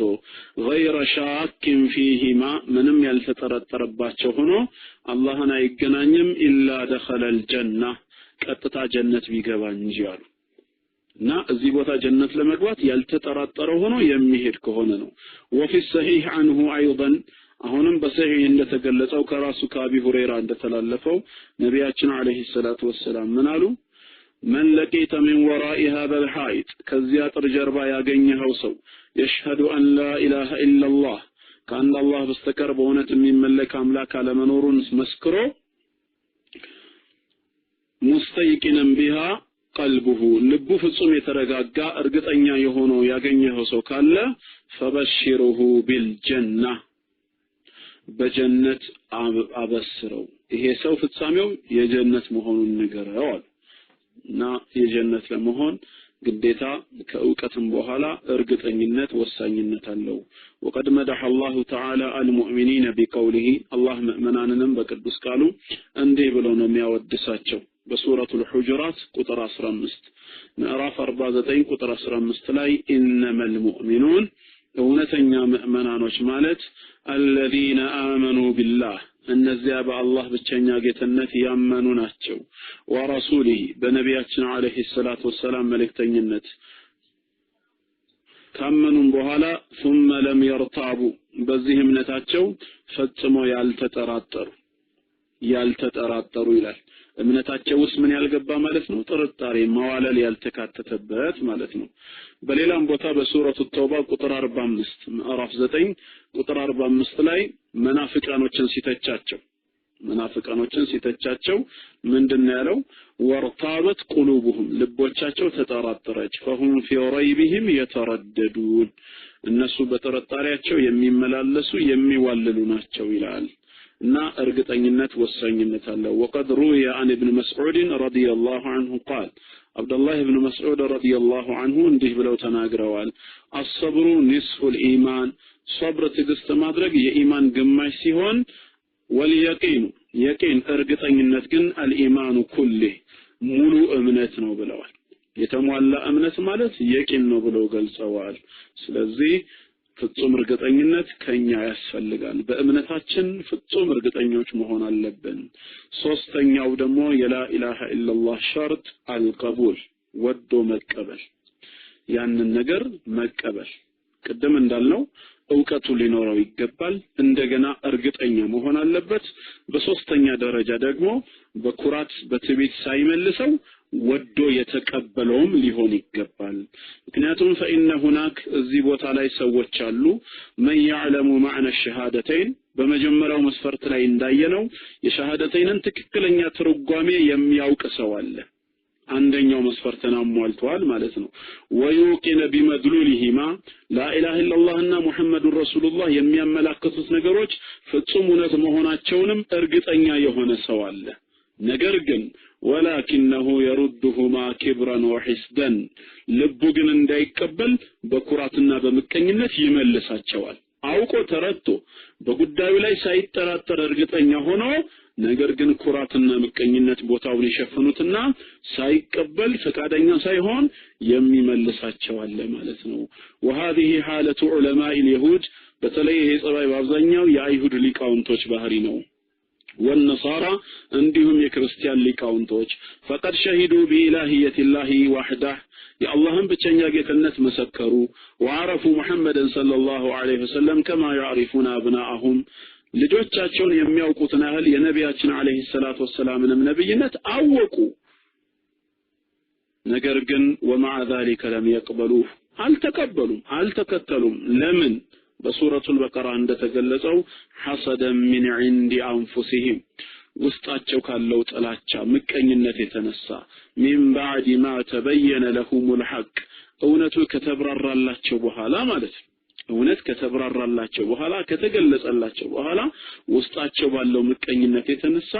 [SPEAKER 1] غير شاك فيهما ምንም ያልተጠረጠረባቸው ሆኖ አላህና ይገናኝም إلا دخل الجنة ቀጥታ ጀነት ቢገባ እንጂ አሉ። እና እዚህ ቦታ ጀነት ለመግባት ያልተጠራጠረ ሆኖ የሚሄድ ከሆነ ነው። وفي الصحيح عنه ايضا አሁንም በሰሂህ እንደተገለጸው ከራሱ ከአቢ ሁረይራ እንደተላለፈው ነብያችን አለይሂ ሰላቱ ወሰለም ምን አሉ? من لقيت من وراء هذا الحائط كزيا ترجربا ያገኘው ሰው يشهد أن لا إله إلا الله كأن الله بستكر بونت من ملك أملاك على منور مسكرو مستيقنا بها قلبه ልቡ ፍጹም የተረጋጋ እርግጠኛ የሆነው ያገኘው ሰው ካለ فبشره بالجنة በጀነት አበስረው ይሄ ሰው ፍጻሜው የጀነት መሆኑን ንገረው አሉ። እና የጀነት ለመሆን ግዴታ ከእውቀትም በኋላ እርግጠኝነት ወሳኝነት አለው። وقد مدح الله تعالى المؤمنين بقوله الله مؤمنانንም በቅዱስ ቃሉ እንዲህ ብሎ ነው የሚያወድሳቸው በሱረቱ الحجرات ቁጥር 15 ምዕራፍ 49 ቁጥር 15 ላይ إنما المؤمنون እውነተኛ ምእመናኖች ማለት الذين آمنوا بالله እነዚያ በአላህ ብቸኛ ጌትነት ያመኑ ናቸው። ወረሱሊሂ በነቢያችን አለይሂ ሰላቱ ወሰላም መልእክተኝነት ካመኑም በኋላ ثم لم يرتابوا በዚህ እምነታቸው ፈጽሞ ያልተጠራጠሩ ይላል። እምነታቸው ውስጥ ምን ያልገባ ማለት ነው? ጥርጣሬ ማዋለል ያልተካተተበት ማለት ነው። በሌላም ቦታ በሱረቱ ተውባ ቁጥር 45 ምዕራፍ 9 ቁጥር 45 ላይ መናፍቃኖችን ሲተቻቸው ምንድነው ያለው? ወርታበት ቁሉቡሁም ልቦቻቸው ተጠራጠረች فهم في ريبهم يترددون እነሱ በጥርጣሬያቸው የሚመላለሱ የሚዋልሉ ናቸው ይላል። እና እርግጠኝነት ወሳኝነት አለው። وقد روي عن ابن مسعود رضي الله عنه قال عبد الله بن مسعود رضي الله عنه እንዲህ ብለው ተናግረዋል። الصبر نصف الإيمان صبر ትዕግስት ማድረግ የኢማን ግማሽ ሲሆን واليقين يقين እርግጠኝነት ግን الإيمان كله ሙሉ እምነት ነው ብለዋል። የተሟላ እምነት ማለት የቂን ነው ብለው ገልጸዋል። ስለዚህ ፍጹም እርግጠኝነት ከኛ ያስፈልጋል። በእምነታችን ፍጹም እርግጠኞች መሆን አለብን። ሶስተኛው ደግሞ የላ ኢላሃ ኢላላህ ሸርጥ አልቀቡል ወዶ መቀበል፣ ያንን ነገር መቀበል። ቅድም እንዳልነው ዕውቀቱ ሊኖረው ይገባል። እንደገና እርግጠኛ መሆን አለበት። በሶስተኛ ደረጃ ደግሞ በኩራት በትዕቢት ሳይመልሰው ወዶ የተቀበለውም ሊሆን ይገባል። ምክንያቱም فإن هناك እዚህ ቦታ ላይ ሰዎች አሉ من يعلم معنى الشهادتين በመጀመሪያው መስፈርት ላይ እንዳየነው የሸሃደተይንን ትክክለኛ ትርጓሜ የሚያውቅ ሰው አለ። አንደኛው መስፈርትን አሟልቷል ማለት ነው። ወዩቂነ ቢመድሉሊሂማ ላኢላሃ ኢላላህና ሙሐመዱር ረሱሉላህ የሚያመላክቱት ነገሮች ፍጹም እውነት መሆናቸውንም እርግጠኛ የሆነ ሰው አለ። ነገር ግን ወላኪነሁ የሩድሁማ ኪብራን ወሂስደን ልቡ ግን እንዳይቀበል በኩራትና በምቀኝነት ይመልሳቸዋል። አውቆ ተረድቶ በጉዳዩ ላይ ሳይጠራጠር እርግጠኛ ሆኖ ነገር ግን ኩራትና ምቀኝነት ቦታውን ይሸፍኑትና ሳይቀበል ፈቃደኛ ሳይሆን የሚመልሳቸው አለ ማለት ነው። وهذه حالة علماء اليهود በተለይ ይሄ ጸባይ በአብዛኛው የአይሁድ ሊቃውንቶች ባህሪ ነው። والنصارى እንዲሁም የክርስቲያን ሊቃውንቶች فقد شهدوا بإلهية الله وحده የአላህን ብቸኛ ጌትነት መሰከሩ። وعرفوا محمد صلى الله عليه وسلم كما يعرفون أبناءهم ልጆቻቸውን የሚያውቁትን ያህል የነቢያችን አለይሂ ሰላቱ ወሰላምንም ነብይነት አወቁ። ነገር ግን ومع ذلك لم يقبلوه አልተቀበሉም አልተከተሉም። ለምን? በሱረቱል በቀራ እንደተገለጸው حسدا من عند أنفسهم ውስጣቸው ካለው ጥላቻ ምቀኝነት የተነሳ من بعد ما تبين لهم الحق እውነቱ ከተብራራላቸው በኋላ ማለት ነው። እውነት ከተብራራላቸው በኋላ ከተገለጸላቸው በኋላ ውስጣቸው ባለው ምቀኝነት የተነሳ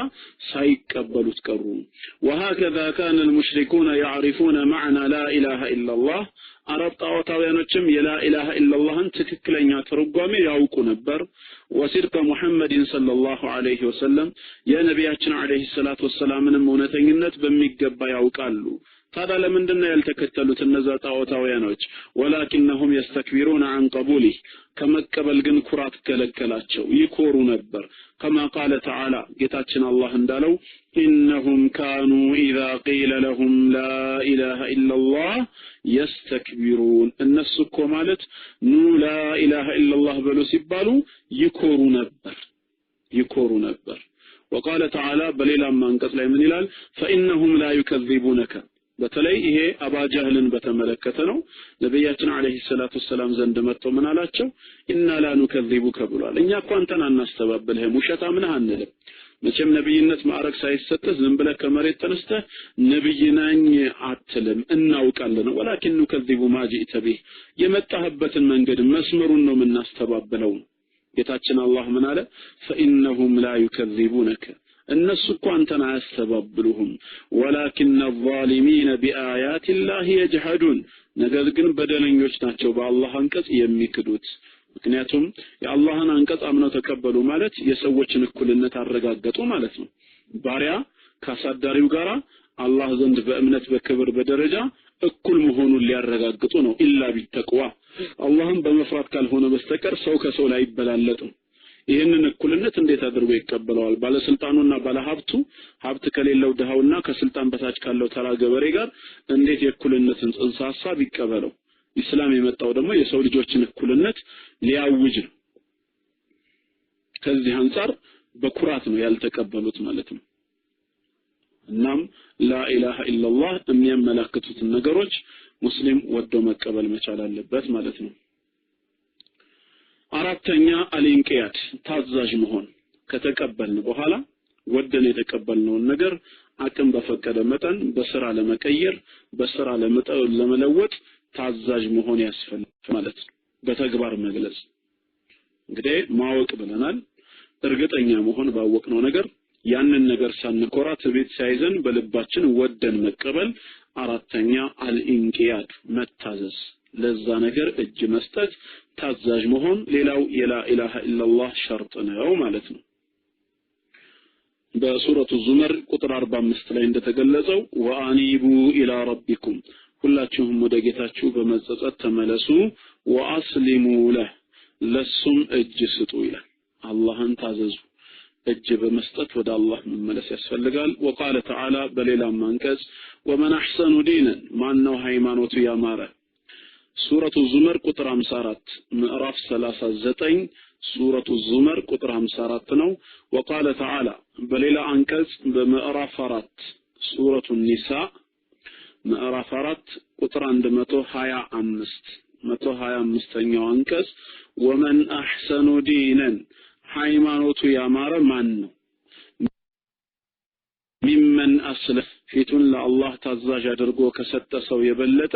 [SPEAKER 1] ሳይቀበሉት ቀሩ። وهكذا كان المشركون يعرفون معنى لا اله الا الله አረብ ጣዖታውያኖችም የላ ኢላሃ ኢላላህን ትክክለኛ ትርጓሜ ያውቁ ነበር። ወሲድቀ ሙሐመድን ሰለላሁ ዐለይሂ ወሰለም የነቢያችን ዐለይሂ ሰላቱ ወሰላምንም እውነተኝነት በሚገባ ያውቃሉ። ታዲያ ለምንድነው ያልተከተሉት እነዛ ጣዖታውያኖች? ወላኪነሁም يستكبرون عن قبوله ከመቀበል ግን ኩራት ከለከላቸው ይኮሩ ነበር። كما قال تعالى ጌታችን አላህ እንዳለው إنهم كانوا إذا قيل لهم لا إله إلا الله يستكبرون እነሱ እኮ ማለት ኑ لا إله إلا الله በሉ ሲባሉ ይኮሩ ነበር። وقال تعالى በሌላም አንቀጽ ላይ ምን ይላል? فإنهم لا يكذبونك በተለይ ይሄ አባጃህልን በተመለከተ ነው። ነብያችን አለይሂ ሰላቱ ሰላም ዘንድ መጥቶ ምን አላቸው? ኢና ላ ኑከዚቡከ ብሏል። እኛ እኮ አንተን አናስተባብልህም ውሸታም ነህ አንልም። መቼም ነብይነት ማዕረግ ሳይሰጥህ ዝም ብለህ ከመሬት ተነስተህ ነብይ ነኝ አትልም፣ እናውቃለን። ወላኪን ኑከዚቡ ማ ጂእተ ቢህ የመጣህበትን መንገድ መስመሩን ነው የምናስተባብለው። ጌታችን አላህ ምን አለ? ፈኢነሁም ላ ዩከዚቡነከ እነሱ እኮ አንተን አያስተባብሉህም። ወላኪን الظالمين بآيات الله يجحدون ነገር ግን በደለኞች ናቸው በአላህ አንቀጽ የሚክዱት። ምክንያቱም የአላህን አንቀጽ አምነው ተቀበሉ ማለት የሰዎችን እኩልነት አረጋገጡ ማለት ነው። ባሪያ ካሳዳሪው ጋራ አላህ ዘንድ በእምነት በክብር በደረጃ እኩል መሆኑን ሊያረጋግጡ ነው። ኢላ ቢተቅዋ አላህን በመፍራት ካልሆነ በስተቀር ሰው ከሰው ላይ አይበላለጥም። ይሄንን እኩልነት እንዴት አድርጎ ይቀበለዋል? ባለስልጣኑና ባለሀብቱ ሀብት ከሌለው ድሃውና ከስልጣን በታች ካለው ተራ ገበሬ ጋር እንዴት የእኩልነትን ጽንሰ ሐሳብ ይቀበለው? ኢስላም የመጣው ደግሞ የሰው ልጆችን እኩልነት ሊያውጅ ነው። ከዚህ አንፃር በኩራት ነው ያልተቀበሉት ማለት ነው። እናም ላኢላሃ ኢላላህ የሚያመለክቱትን ነገሮች ሙስሊም ወዶ መቀበል መቻል አለበት ማለት ነው። አራተኛ አልኢንቂያድ ታዛዥ መሆን። ከተቀበልን በኋላ ወደን የተቀበልነውን ነገር አቅም በፈቀደ መጠን በስራ ለመቀየር በስራ ለመለወጥ ታዛዥ መሆን ያስፈልጋል ማለት ነው። በተግባር መግለጽ እንግዲህ ማወቅ ብለናል። እርግጠኛ መሆን ባወቅነው ነገር ያንን ነገር ሳንኮራ ትዕቢት ሳይዘን በልባችን ወደን መቀበል። አራተኛ አልኢንቂያድ መታዘዝ፣ ለዛ ነገር እጅ መስጠት፣ ታዛዥ መሆን ሌላው የላኢላሃ ኢላላህ ሸርጥ ነው ማለት ነው። በሱረቱ ዙመር ቁጥር 45 ላይ እንደተገለጸው ወአኒቡ ኢላ ረቢኩም ሁላችሁም ወደ ጌታችሁ በመጸጸት ተመለሱ፣ ወአስሊሙ ለህ ለሱም እጅ ስጡ ይላል። አላህን ታዘዙ፣ እጅ በመስጠት ወደ አላህ መመለስ ያስፈልጋል። ወቃለ ተዓላ በሌላም አንቀጽ ወመን አሕሰኑ ዲነን ማነው ሃይማኖቱ ያማረ። ሱረቱ ዙመር ቁጥር 54 ምዕራፍ 39 ሱረቱ ዙመር ቁጥር 54 ነው። ወቃለ ተዓላ በሌላ አንቀጽ በምዕራፍ 4 ሱረቱ ኒሳ ምዕራፍ 4 ቁጥር 125ኛው አንቀጽ ወመን አሕሰኑ ዲነን ሃይማኖቱ ያማረ ማን ነው? ሚመን አስለፍ ፊቱን ለአላህ ታዛዥ አድርጎ ከሰጠ ሰው የበለጠ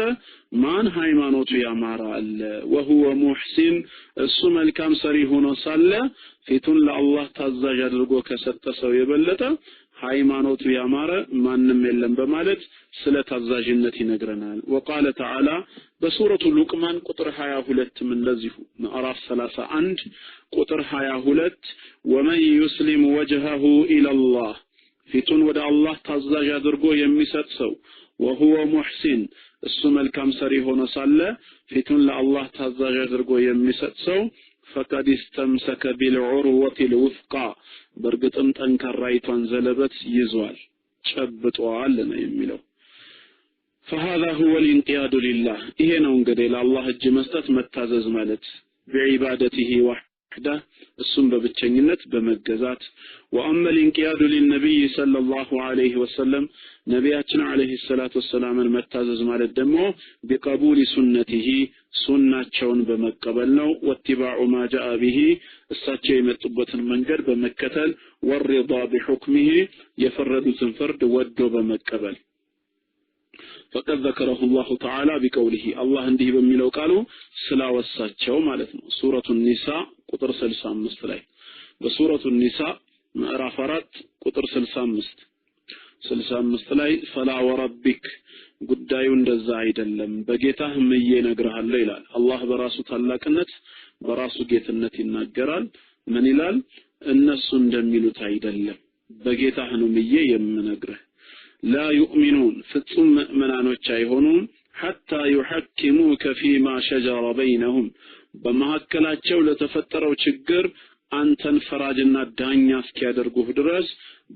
[SPEAKER 1] ማን ሃይማኖቱ ያማረ አለ? ወሁወ ሙሕሲን እሱ መልካም ሰሪ ሆኖ ሳለ ፊቱን ለአላህ ታዛዥ አድርጎ ከሰጠ ሰው የበለጠ ሃይማኖቱ ያማረ ማንም የለም በማለት ስለ ታዛዥነት ይነግረናል። ወቃለ ተዓላ በሱረቱ ሉቅማን ቁጥር 22 እንደዚሁ ምዕራፍ 31 ቁጥር 22 ወመን ዩስሊም ወጅሀሁ ኢለላህ ፊቱን ወደ አላህ ታዛዥ አድርጎ የሚሰጥ ሰው ወሁወ ሙሕሲን እሱ መልካም ሰሪ ሆኖ ሳለ ፊቱን ለአላህ ታዛዥ አድርጎ የሚሰጥ ሰው ፈቀድ استمسك بالعروة الوثقى በርግጥም ጠንካራይቷን ዘለበት ይዟል ጨብጧል ነው የሚለው። فهذا هو الانقياد لله ይሄ ነው እንግዲህ ለአላህ እጅ መስጠት መታዘዝ ማለት بعبادته وحده እሱም በብቸኝነት በመገዛት وأما الانقياد للنبي صلى الله عليه وسلم ነቢያችን عليه الصلاة والسلام መታዘዝ ማለት ደግሞ بقبول سنته ሱናቸውን በመቀበል ነው። واتباع ما جاء به እሳቸው የመጡበትን መንገድ በመከተል والرضا بحكمه የፈረዱትን ፍርድ ወዶ በመቀበል فقد ذكره الله تعالى بقوله الله እንዲህ በሚለው ቃሉ ስላወሳቸው ማለት ነው። ሱረቱ ኒሳ ቁጥር 65 ላይ በሱረቱ ኒሳ ምዕራፍ 4 ቁጥር 65 ላይ ፈላ ወረቢክ ጉዳዩ እንደዛ አይደለም በጌታህ ምዬ ነግርሃለሁ ይላል። አላህ በራሱ ታላቅነት በራሱ ጌትነት ይናገራል። ምን ይላል? እነሱ እንደሚሉት አይደለም በጌታህ ነው ምዬ የምነግርህ لا يؤمنون ፍጹም ምእመናኖች አይሆኑም حتى يحكموك فيما شجر بينهم በመሐከላቸው ለተፈጠረው ችግር አንተን ፈራጅና ዳኛ እስኪያደርጉህ ድረስ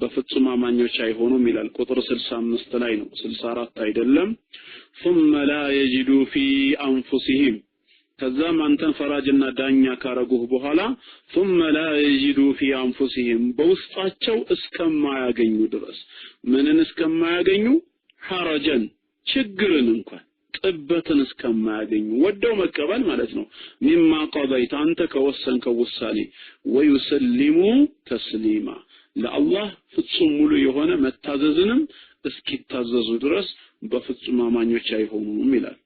[SPEAKER 1] በፍጹም አማኞች አይሆኑም ይላል። ቁጥር 65 ላይ ነው 64 አይደለም። ثم لا يجدوا في انفسهم ከዛም አንተን ፈራጅና ዳኛ ካረጉህ በኋላ ثم لا يجدوا في انفسهم በውስጣቸው እስከማያገኙ ድረስ ምንን እስከማያገኙ ሐረጀን ችግርን እንኳን ጥበትን እስከማያገኙ ወደው መቀበል ማለት ነው። ሚማ ቀضይተ አንተ ከወሰንከው ውሳኔ ወይሰሊሙ ተስሊማ ለአላህ ፍጹም ሙሉ የሆነ መታዘዝንም እስኪታዘዙ ድረስ በፍጹም አማኞች አይሆኑም ይላል።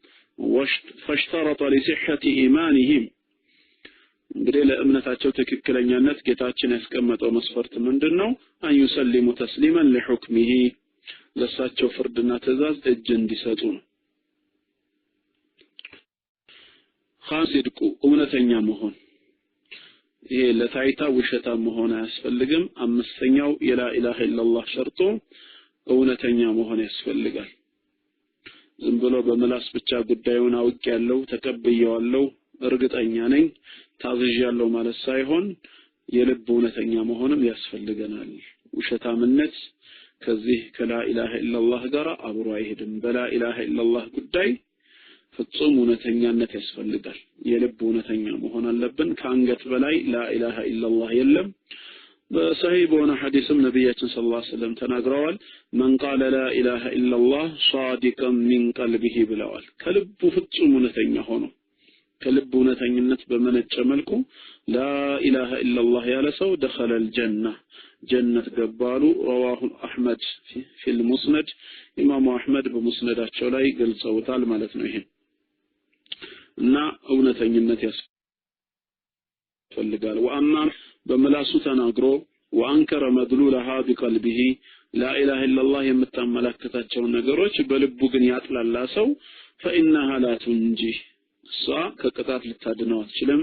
[SPEAKER 1] فاشترط لصحة إيمانهم እንግዲህ ለእምነታቸው ትክክለኛነት ጌታችን ያስቀመጠው መስፈርት ምንድነው? አን يسلሙ ተስሊማን ለሁክሚሂ ለሳቸው ፍርድና ትእዛዝ እጅ እንዲሰጡ ነው። ኻሲድቁ እውነተኛ መሆን ይሄ ለታይታ ውሸታ መሆን አያስፈልግም። አምስተኛው የላኢላሃ ኢላላህ ሸርጡ እውነተኛ መሆን ያስፈልጋል። ዝም ብሎ በመላስ ብቻ ጉዳዩን አውቄያለሁ ተቀበየዋለሁ እርግጠኛ ነኝ ታዝዣለሁ ማለት ሳይሆን የልብ እውነተኛ መሆንም ያስፈልገናል። ውሸታምነት ከዚህ ከላኢላሃ ኢላላህ ጋር አብሮ አይሄድም። በላኢላሃ ኢላላህ ጉዳይ ፍጹም እውነተኛነት ያስፈልጋል የልብ እውነተኛ መሆን አለብን ከአንገት በላይ ላ ኢላሃ ኢላላህ የለም በሰሂህ በሆነ ሐዲስም ነብያችን ሰለላሁ ዐለይሂ ወሰለም ተናግረዋል من قال لا اله الا الله صادقا من قلبه ብለዋል ከልቡ ፍጹም እውነተኛ ሆኖ ከልቡ እውነተኝነት በመነጨ መልኩ لا اله الا الله ያለ ሰው دخل الجنه ጀነት ገባሉ رواه احمد في المسند ኢማሙ አህመድ በሙስነዳቸው ላይ ገልጸውታል ማለት ነው ይሄ እና እውነተኝነት ያስፈልጋል ወአማ በመላሱ ተናግሮ ወአንከረ መድሉላሃ በቀልቢሂ ላ ኢላሃ ኢላላህ የምታመላክታቸው ነገሮች በልቡ ግን ያጥላላ ሰው فإنها لا تنجي ከቅጣት ልታድነው አትችልም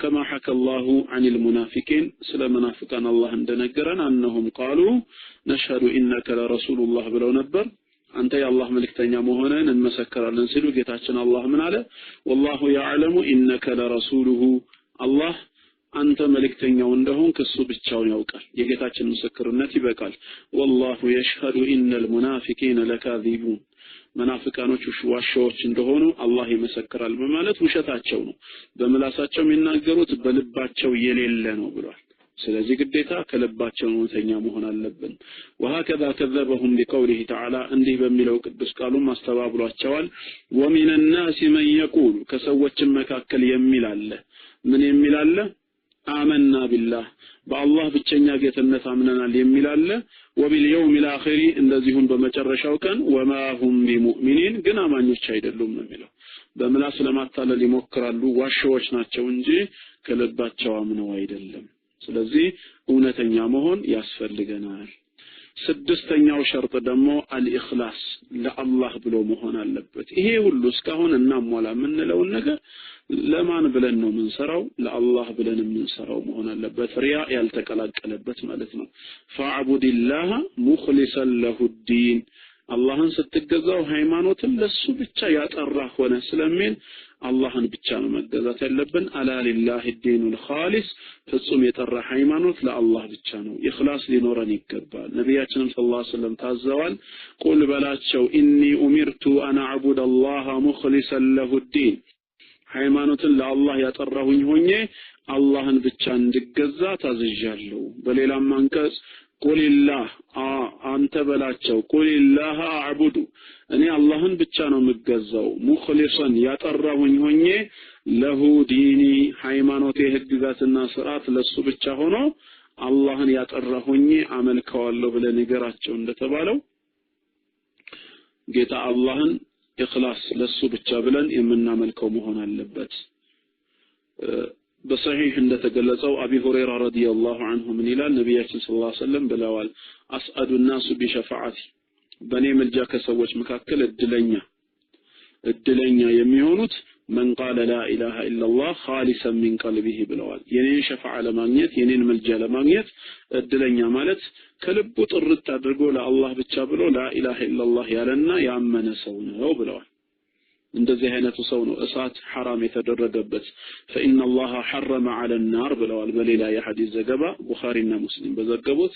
[SPEAKER 1] كما حكى الله عن المنافقين ስለ ሙናፊቃን አላህ እንደነገረን انهم قالوا نشهد انك لرسول الله ብለው ነበር አንተ የአላህ መልእክተኛ መሆንህን እንመሰክራለን ሲሉ ጌታችን አላህ ምን አለ والله يعلم انك لرسوله አላህ አንተ መልእክተኛው እንደሆን ከሱ ብቻውን ያውቃል የጌታችን ምስክርነት ይበቃል والله يشهد ان المنافقين لكاذبون መናፍቃኖች ዋሻዎች እንደሆኑ አላህ ይመሰክራል በማለት ውሸታቸው ነው በመላሳቸው የሚናገሩት በልባቸው የሌለ ነው ብሏል ስለዚህ ግዴታ ከልባቸው እውነተኛ መሆን አለብን وهكذا كذبهم بقوله تعالى እንዲህ በሚለው ቅዱስ ቃሉም አስተባብሏቸዋል ومن الناس من يقول ከሰዎች መካከል የሚል አለ ምን የሚል አለ آمنا بالله بالله ብቸኛ ጌትነት አምነናል የሚል አለ وباليوم الاخر እንደዚሁም በመጨረሻው ቀን وما هم بمؤمنين ግን አማኞች አይደሉም ነው የሚለው በመላስ ለማታለል ይሞክራሉ ዋሻዎች ናቸው እንጂ ከልባቸው አምነው አይደለም ስለዚህ እውነተኛ መሆን ያስፈልገናል ስድስተኛው ሸርጥ ደግሞ አልኢኽላስ ለአላህ ብሎ መሆን አለበት ይሄ ሁሉ እስካሁን እናሟላ ምንለው ነገር ለማን ብለን ነው ምንሰራው ለአላህ ብለን ምንሰራው መሆን አለበት ሪያ ያልተቀላቀለበት ማለት ነው ፈአቡዲላህ ሙኽሊሰን ለሁዲን አላህን ስትገዛው ሃይማኖትን ለሱ ብቻ ያጠራ ሆነ ስለሚል አላህን ብቻ ነው መገዛት ያለብን አላ ሊላሂ ዲኑል ኻሊስ ፍጹም የጠራ ሃይማኖት ለአላህ ብቻ ነው ኢኽላስ ሊኖረን ይገባል ነብያችን ሰለላሁ ዐለይሂ ወሰለም ታዘዋል ቁል በላቸው ኢኒ ኡሚርቱ አን አዕቡደላህ ሙኽሊሰን ለሁዲን ሃይማኖትን ለአላህ ያጠራሁኝ ሆኜ አላህን ብቻ እንድገዛ ታዝዣለሁ በሌላም አንቀጽ ቁልላህ አንተ በላቸው ቁልላህ አዕቡዱ እኔ አላህን ብቻ ነው የምገዛው ሙኽሊሰን ያጠራሁኝ ሆኜ ለሁ ዲኒ ሃይማኖቴ ህግጋትና ስርዓት ለሱ ብቻ ሆኖ አላህን ያጠራሁኝ አመልከዋለሁ ብለ ንገራቸው እንደተባለው ጌታ አላህን ኢኽላስ ለሱ ብቻ ብለን የምናመልከው መሆን አለበት በصحيح እንደተገለጸው አቢ ሁረይራ ረዲየላሁ ዐንሁ ምን ይላል ነብያችን ሰለላሁ ዐለይሂ ወሰለም ብለዋል አስአዱ الناس بشفاعتي በኔ መልጃ ከሰዎች መካከል እድለኛ የሚሆኑት من قال لا اله الا الله خالصا من قلبه ብለዋል የኔን ሸፋዓ ለማግኘት የኔን መልጃ ለማግኘት እድለኛ ማለት ከልቡ ጥርት አድርጎ ለአላህ ብቻ ብሎ لا اله الا الله ያለና ያመነ ሰው ነው ብለዋል እንደዚህ አይነቱ ሰው ነው እሳት حرام የተደረገበት فإن الله حرم على النار ብለዋል በሌላ የሐዲስ ዘገባ ቡኻሪና ሙስሊም በዘገቡት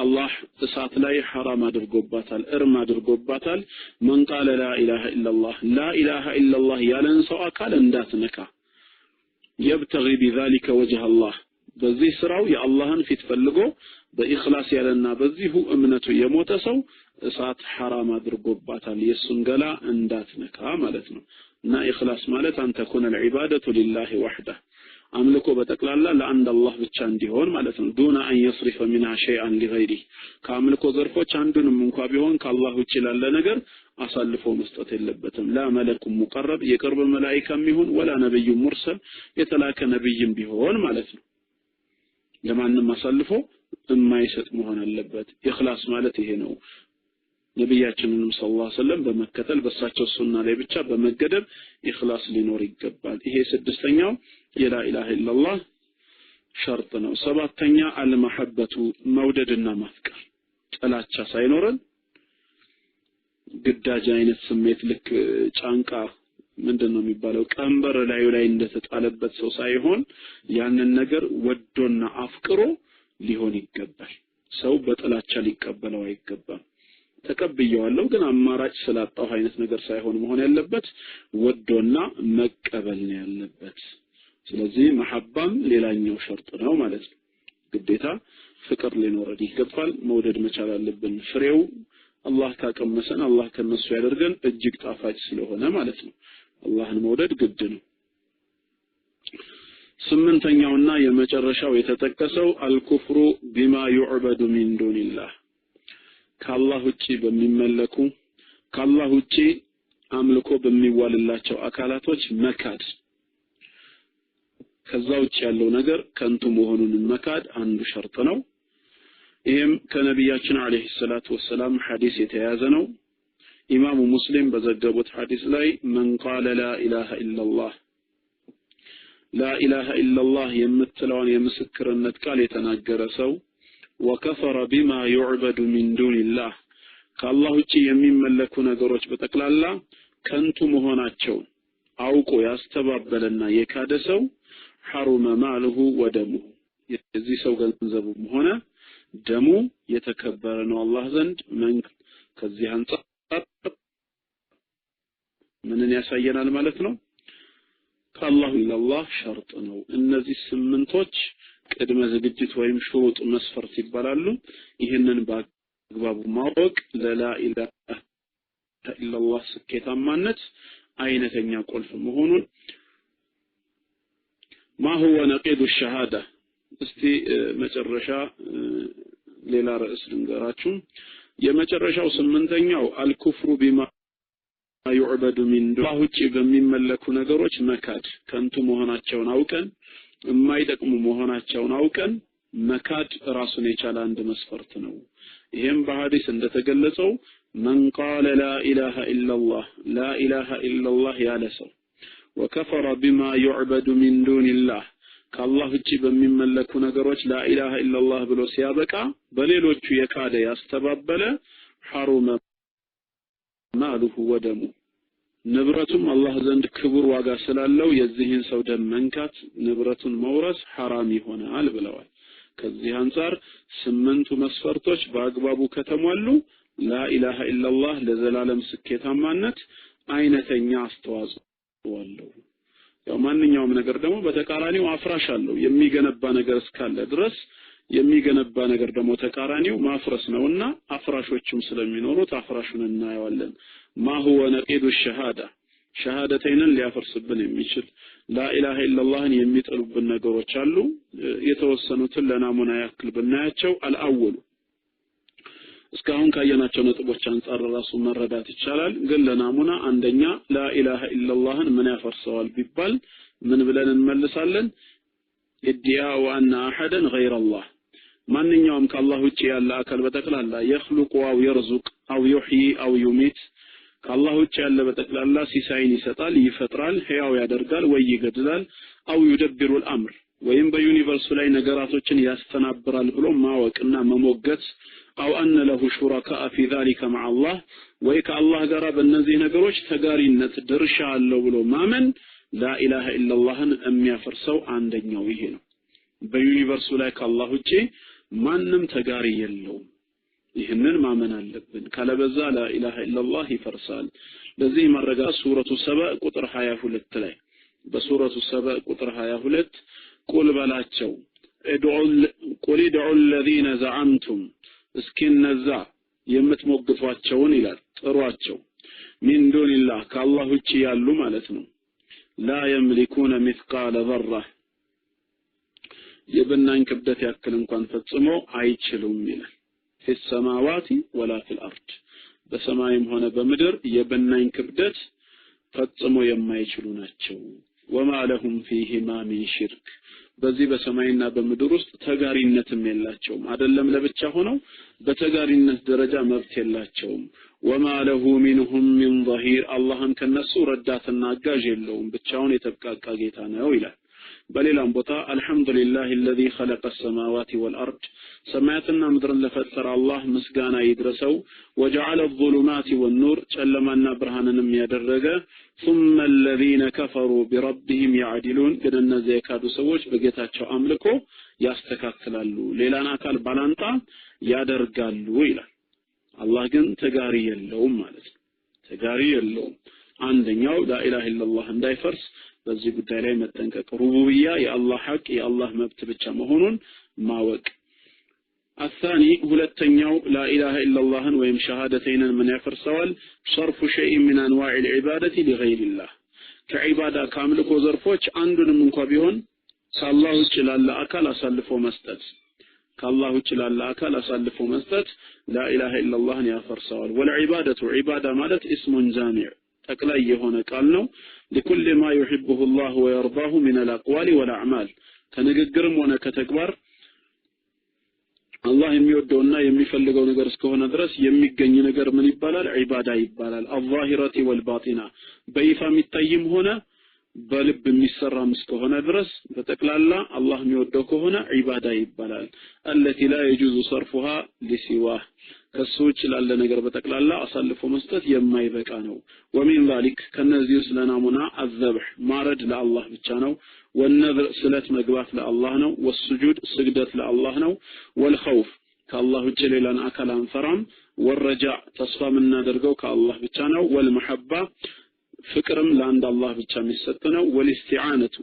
[SPEAKER 1] አላህ እሳት ላይ حرام አድርጎባታል እርም አድርጎባታል من قال لا اله الا الله لا اله الا الله ያለን ሰው አካል እንዳትነካ يبتغي بذلك وجه الله በዚህ ስራው የአላህን ፊት ፈልጎ በኢኽላስ ያለና በዚሁ እምነቱ የሞተ ሰው እሳት حرام አድርጎባታል የሱን ገላ እንዳትነካ ማለት ነው እና ኢኽላስ ማለት አንተ ኮነ العباده لله وحده አምልኮ በተቅላላ ለአንድ አላህ ብቻ እንዲሆን ማለት ነው ዱና አን يصرف منها شيئا لغيره ከአምልኮ ዘርፎች አንዱንም እንኳን ቢሆን ከአላህ ውጭ ላለ ነገር አሳልፎ መስጠት የለበትም ላ መለኩ ሙቀረብ የቅርብ መላእክትም ይሁን ወላ ነብዩ ሙርሰል የተላከ ነብይም ቢሆን ማለት ነው ለማንም አሳልፎ የማይሰጥ መሆን አለበት ኢኽላስ ማለት ይሄ ነው ነብያችንን ሰለላሁ ዐለይሂ ወሰለም በመከተል በሳቸው ሱና ላይ ብቻ በመገደብ ኢኽላስ ሊኖር ይገባል ይሄ ስድስተኛው የላ ኢላሃ ኢላላህ ሸርጥ ነው ሰባተኛ አልመሐበቱ መውደድና ማፍቀር ጥላቻ ሳይኖረን ግዳጅ አይነት ስሜት ልክ ጫንቃ ምንድነው የሚባለው ቀንበር ላይ እንደተጣለበት ሰው ሳይሆን ያንን ነገር ወዶና አፍቅሮ ሊሆን ይገባል ሰው በጥላቻ ሊቀበለው አይገባም ተቀብየዋለሁ ግን አማራጭ ስላጣው አይነት ነገር ሳይሆን መሆን ያለበት ወዶና መቀበል ነው ያለበት ስለዚህ መሐባም ሌላኛው ሸርጥ ነው ማለት ነው ግዴታ ፍቅር ሊኖረን ይገባል መውደድ መቻል አለብን ፍሬው አላህ ካቀመሰን አላህ ከነሱ ያደርገን እጅግ ጣፋጭ ስለሆነ ማለት ነው አላህን መውደድ ግድ ነው ስምንተኛውና የመጨረሻው የተጠቀሰው አልኩፍሩ ቢማ ይዑበዱ ሚን ዱኒላህ ከአላህ ውጪ በሚመለኩ ከአላህ ውጪ አምልኮ በሚዋልላቸው አካላቶች መካድ ከዛ ውጪ ያለው ነገር ከንቱ መሆኑን መካድ አንዱ ሸርጥ ነው ይሄም ከነቢያችን አለይሂ ሰላቱ ወሰለም ሐዲስ የተያዘ ነው ኢማሙ ሙስሊም በዘገቡት ሐዲስ ላይ መን ቃለ ላ ኢላሃ ኢላላህ ላ ኢላሃ ኢላላህ የምትለውን የምስክርነት ቃል የተናገረ ሰው ወከፈረ ቢማ ይዑበዱ ሚን ዱኒላህ ከአላህ ውጪ የሚመለኩ ነገሮች በጠቅላላ ከንቱ መሆናቸው አውቆ ያስተባበለና የካደ ሰው ሐሩመ ማሉሁ ወደሙሁ የዚህ ሰው ገንዘቡም ሆነ ደሙ የተከበረ ነው አላህ ዘንድ ከዚህ አንፃር ምንን ያሳየናል ማለት ነው ከአላህ ኢላላህ ሸርጥ ነው እነዚህ ስምንቶች ቅድመ ዝግጅት ወይም ሹሩጥ መስፈርት ይባላሉ ይሄንን በአግባቡ ማወቅ ለላ ኢላሃ ኢላላህ ስኬታማነት አይነተኛ ቁልፍ መሆኑን ما هو نقيض الشهاده እስቲ መጨረሻ ሌላ ርዕስ ልንገራችሁ የመጨረሻው ስምንተኛው አልኩፍሩ ቢማ ይዑበዱ ሚን ዱኒላህ ውጪ በሚመለኩ ነገሮች መካድ ከንቱ መሆናቸውን አውቀን የማይጠቅሙ መሆናቸውን አውቀን መካድ ራሱን የቻለ አንድ መስፈርት ነው ይሄም በሐዲስ እንደተገለጸው من قال لا اله الا الله لا اله الا الله ያለ ሰው وكفر بما يعبد من دون الله ከአላህ ውጪ በሚመለኩ ነገሮች لا اله الا الله ብሎ ሲያበቃ በሌሎቹ የካደ ያስተባበለ ሐሩመ ማሉሁ ወደሙ ንብረቱም አላህ ዘንድ ክቡር ዋጋ ስላለው የዚህን ሰው ደም መንካት ንብረቱን መውረስ ሐራም ይሆናል ብለዋል ከዚህ አንፃር ስምንቱ መስፈርቶች በአግባቡ ከተሟሉ لا اله الا الله ለዘላለም ስኬታማነት አይነተኛ አስተዋጽኦ አለው ያው ማንኛውም ነገር ደግሞ በተቃራኒው አፍራሽ አለው የሚገነባ ነገር እስካለ ድረስ የሚገነባ ነገር ደግሞ ተቃራኒው ማፍረስ ነውና አፍራሾችም ስለሚኖሩት አፍራሹን እናየዋለን ما هو نقيض الشهاده ሸሃደተይንን ሊያፈርስብን የሚችል لا اله الا الله የሚጥሉብን ነገሮች አሉ የተወሰኑትን ለናሙና ያክል ብናያቸው አልአወሉ እስካሁን ካየናቸው ነጥቦች አንፃር ራሱ መረዳት ይቻላል ግን ለናሙና አንደኛ لا اله الا اللهን ምን ያፈርሰዋል ቢባል ምን ብለን እንመልሳለን ادعاء ان احدا غير الله ማንኛውም ከአላህ ውጪ ያለ አካል በተክላላ يخلق او يرزق او يحيي او يميت ከአላህ ውጪ ያለ በተክላላ ሲሳይን ይሰጣል ይፈጥራል ህያው ያደርጋል ወይ ይገድላል او يدبر الامر ወይም በዩኒቨርሱ ላይ ነገራቶችን ያስተናብራል ብሎ ማወቅና መሞገት او ان له شركاء في ذلك مع الله ወይ ከአላህ ጋር በእነዚህ ነገሮች ተጋሪነት ድርሻ አለው ብሎ ማመን لا اله الا اللهን የሚያፈርሰው አንደኛው ይሄ ነው በዩኒቨርሱ ላይ ከአላህ ውጪ ማንንም ተጋሪ የለውም ይህንን ማመን አለብን ካለበዛ لا اله الا الله ይፈርሳል ለዚህ መረጋ ሱረቱ ሰባ ቁጥር 22 ላይ በሱረቱ ሰባ ቁጥር 22 ቁል በላቸው ቁል ادعوا الذين زعمتم እስኪ እነዛ የምትሞግቷቸውን ይላል ጥሯቸው ሚን ዱኒላህ ከአላህ ውጪ ያሉ ማለት ነው لا يملكون مثقال ذرة የብናኝ ክብደት ያክል እንኳን ፈጽሞ አይችሉም ይላል في السماوات ولا في الارض በሰማይም ሆነ በምድር የብናኝ ክብደት ፈጽሞ የማይችሉ ናቸው وما لهم فيهما من شرك በዚህ በሰማይና በምድር ውስጥ ተጋሪነትም የላቸውም አይደለም ለብቻ ሆነው በተጋሪነት ደረጃ መብት የላቸውም وما له منهم من ظهير اللهم ከነሱ ረዳትና አጋዥ የለውም ብቻውን የተብቃቃ ጌታ ነው ይላል በሌላም ቦታ አልহামዱሊላሂ الذي خلق السماوات والارض ሰማያትና ምድርን ለፈጠረ አላህ ምስጋና ይድረሰው وجعل الظلمات والنور ጨለማና ብርሃንንም ያደረገ ثم الذين كفروا بربهم يعدلون ግን እነዚህ የካዱ ሰዎች በጌታቸው አምልኮ ያስተካክላሉ ሌላን አካል ባላንጣ ያደርጋሉ ይላል አላህ ግን ተጋሪ የለውም ማለት ነው ተጋሪ የለውም አንደኛው ላኢላሃ ኢላላህ እንዳይፈርስ በዚህ ጉዳይ ላይ መጠንቀቅ ሩቡብያ የአላህ ሐቅ የአላህ መብት ብቻ መሆኑን ማወቅ الثاني ሁለተኛው ላኢላሃ ኢላላህን ወይም ሸሃደተይንን ምን ያፈርሰዋል صرف شيء من انواع العباده لغير الله ከዒባዳ ከአምልኮ ዘርፎች አንዱንም እንኳን ቢሆን ከአላህ ውጭ ላለ አካል አሳልፎ መስጠት ከአላህ ውጭ ላለ አካል አሳልፎ መስጠት ላኢላሃ ኢላላህን ያፈርሰዋል ወልዒባደቱ ዒባዳ ማለት እስሙን ጃሚዕ ጠቅላይ የሆነ ቃል ነው لكل ما يحبه الله ويرضاه من الاقوال والاعمال ከንግግርም ሆነ ከተግባር አላህ የሚወደውና የሚፈልገው ነገር እስከሆነ ድረስ የሚገኝ ነገር ምን ይባላል ዒባዳ ይባላል الظاهرة والباطنة በይፋ የሚታይም ሆነ በልብ የሚሰራም እስከሆነ ድረስ በተክላላ አላህ የሚወደው ከሆነ ዒባዳ ይባላል التي لا يجوز صرفها لسواه ከሱች ላለ ነገር በተክላላ አሳልፎ መስጠት የማይበቃ ነው ومن ذلك ከነዚህ ስለናሙና الذبح ማረድ ለአላህ ብቻ ነው والنذر ስለት መግባት ለአላህ ነው والسجود ስግደት ለአላህ ነው والخوف ከአላህ ውጭ ሌላን አካል አንፈራም والرجاء ተስፋ የምናደርገው ከአላህ ብቻ ነው والمحبة ፍቅርም ለአንድ አላህ ብቻ የሚሰጥ ነው والاستعانة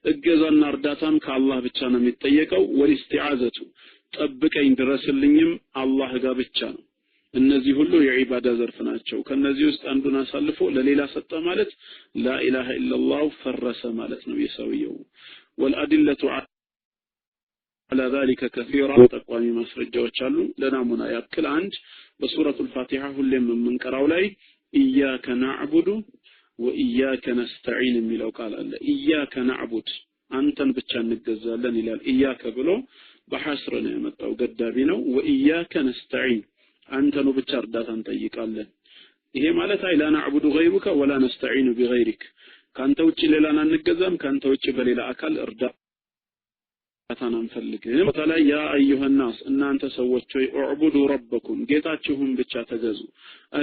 [SPEAKER 1] እገዛና እርዳታም ከአላህ ብቻ ነው የሚጠየቀው والاستعاذة ጠብቀኝ ድረስልኝም አላህ ጋር ብቻ ነው እነዚህ ሁሉ የዒባዳ ዘርፍ ናቸው ከነዚህ ውስጥ አንዱን አሳልፎ ለሌላ ሰጠ ማለት ላኢላሃ ኢላላህ ፈረሰ ማለት ነው የሰውየው والادله على ذلك كثيرا ተቋሚ ማስረጃዎች አሉ ለናሙና ያክል አንድ በሱረቱል ፋቲሃ ሁሌም የምንቀራው ላይ ኢያከ ነዕቡዱ ወኢያከ ነስተዒን የሚለው ቃል አለ ኢያከ ነዕቡድ አንተን ብቻ እንገዛለን ይላል ኢያከ ብሎ በሐስር ነው የመጣው ገዳቢ ነው ወኢያከ ነስተዒን አንተኑ ብቻ እርዳታን ጠይቃለን ይሄ ማለት አይ ላ ነዕቡዱ ገይሩከ ወላ ነስተዒኑ ቢገይሪክ ካንተ ውጪ ሌላን አንገዛም ካንተ ውጪ በሌላ አካል እርዳታን አንፈልግም ወተላ ያ አዩሃ الناس እናንተ ሰዎች ሆይ እዕቡዱ ረበኩም ጌታችሁን ብቻ ተገዙ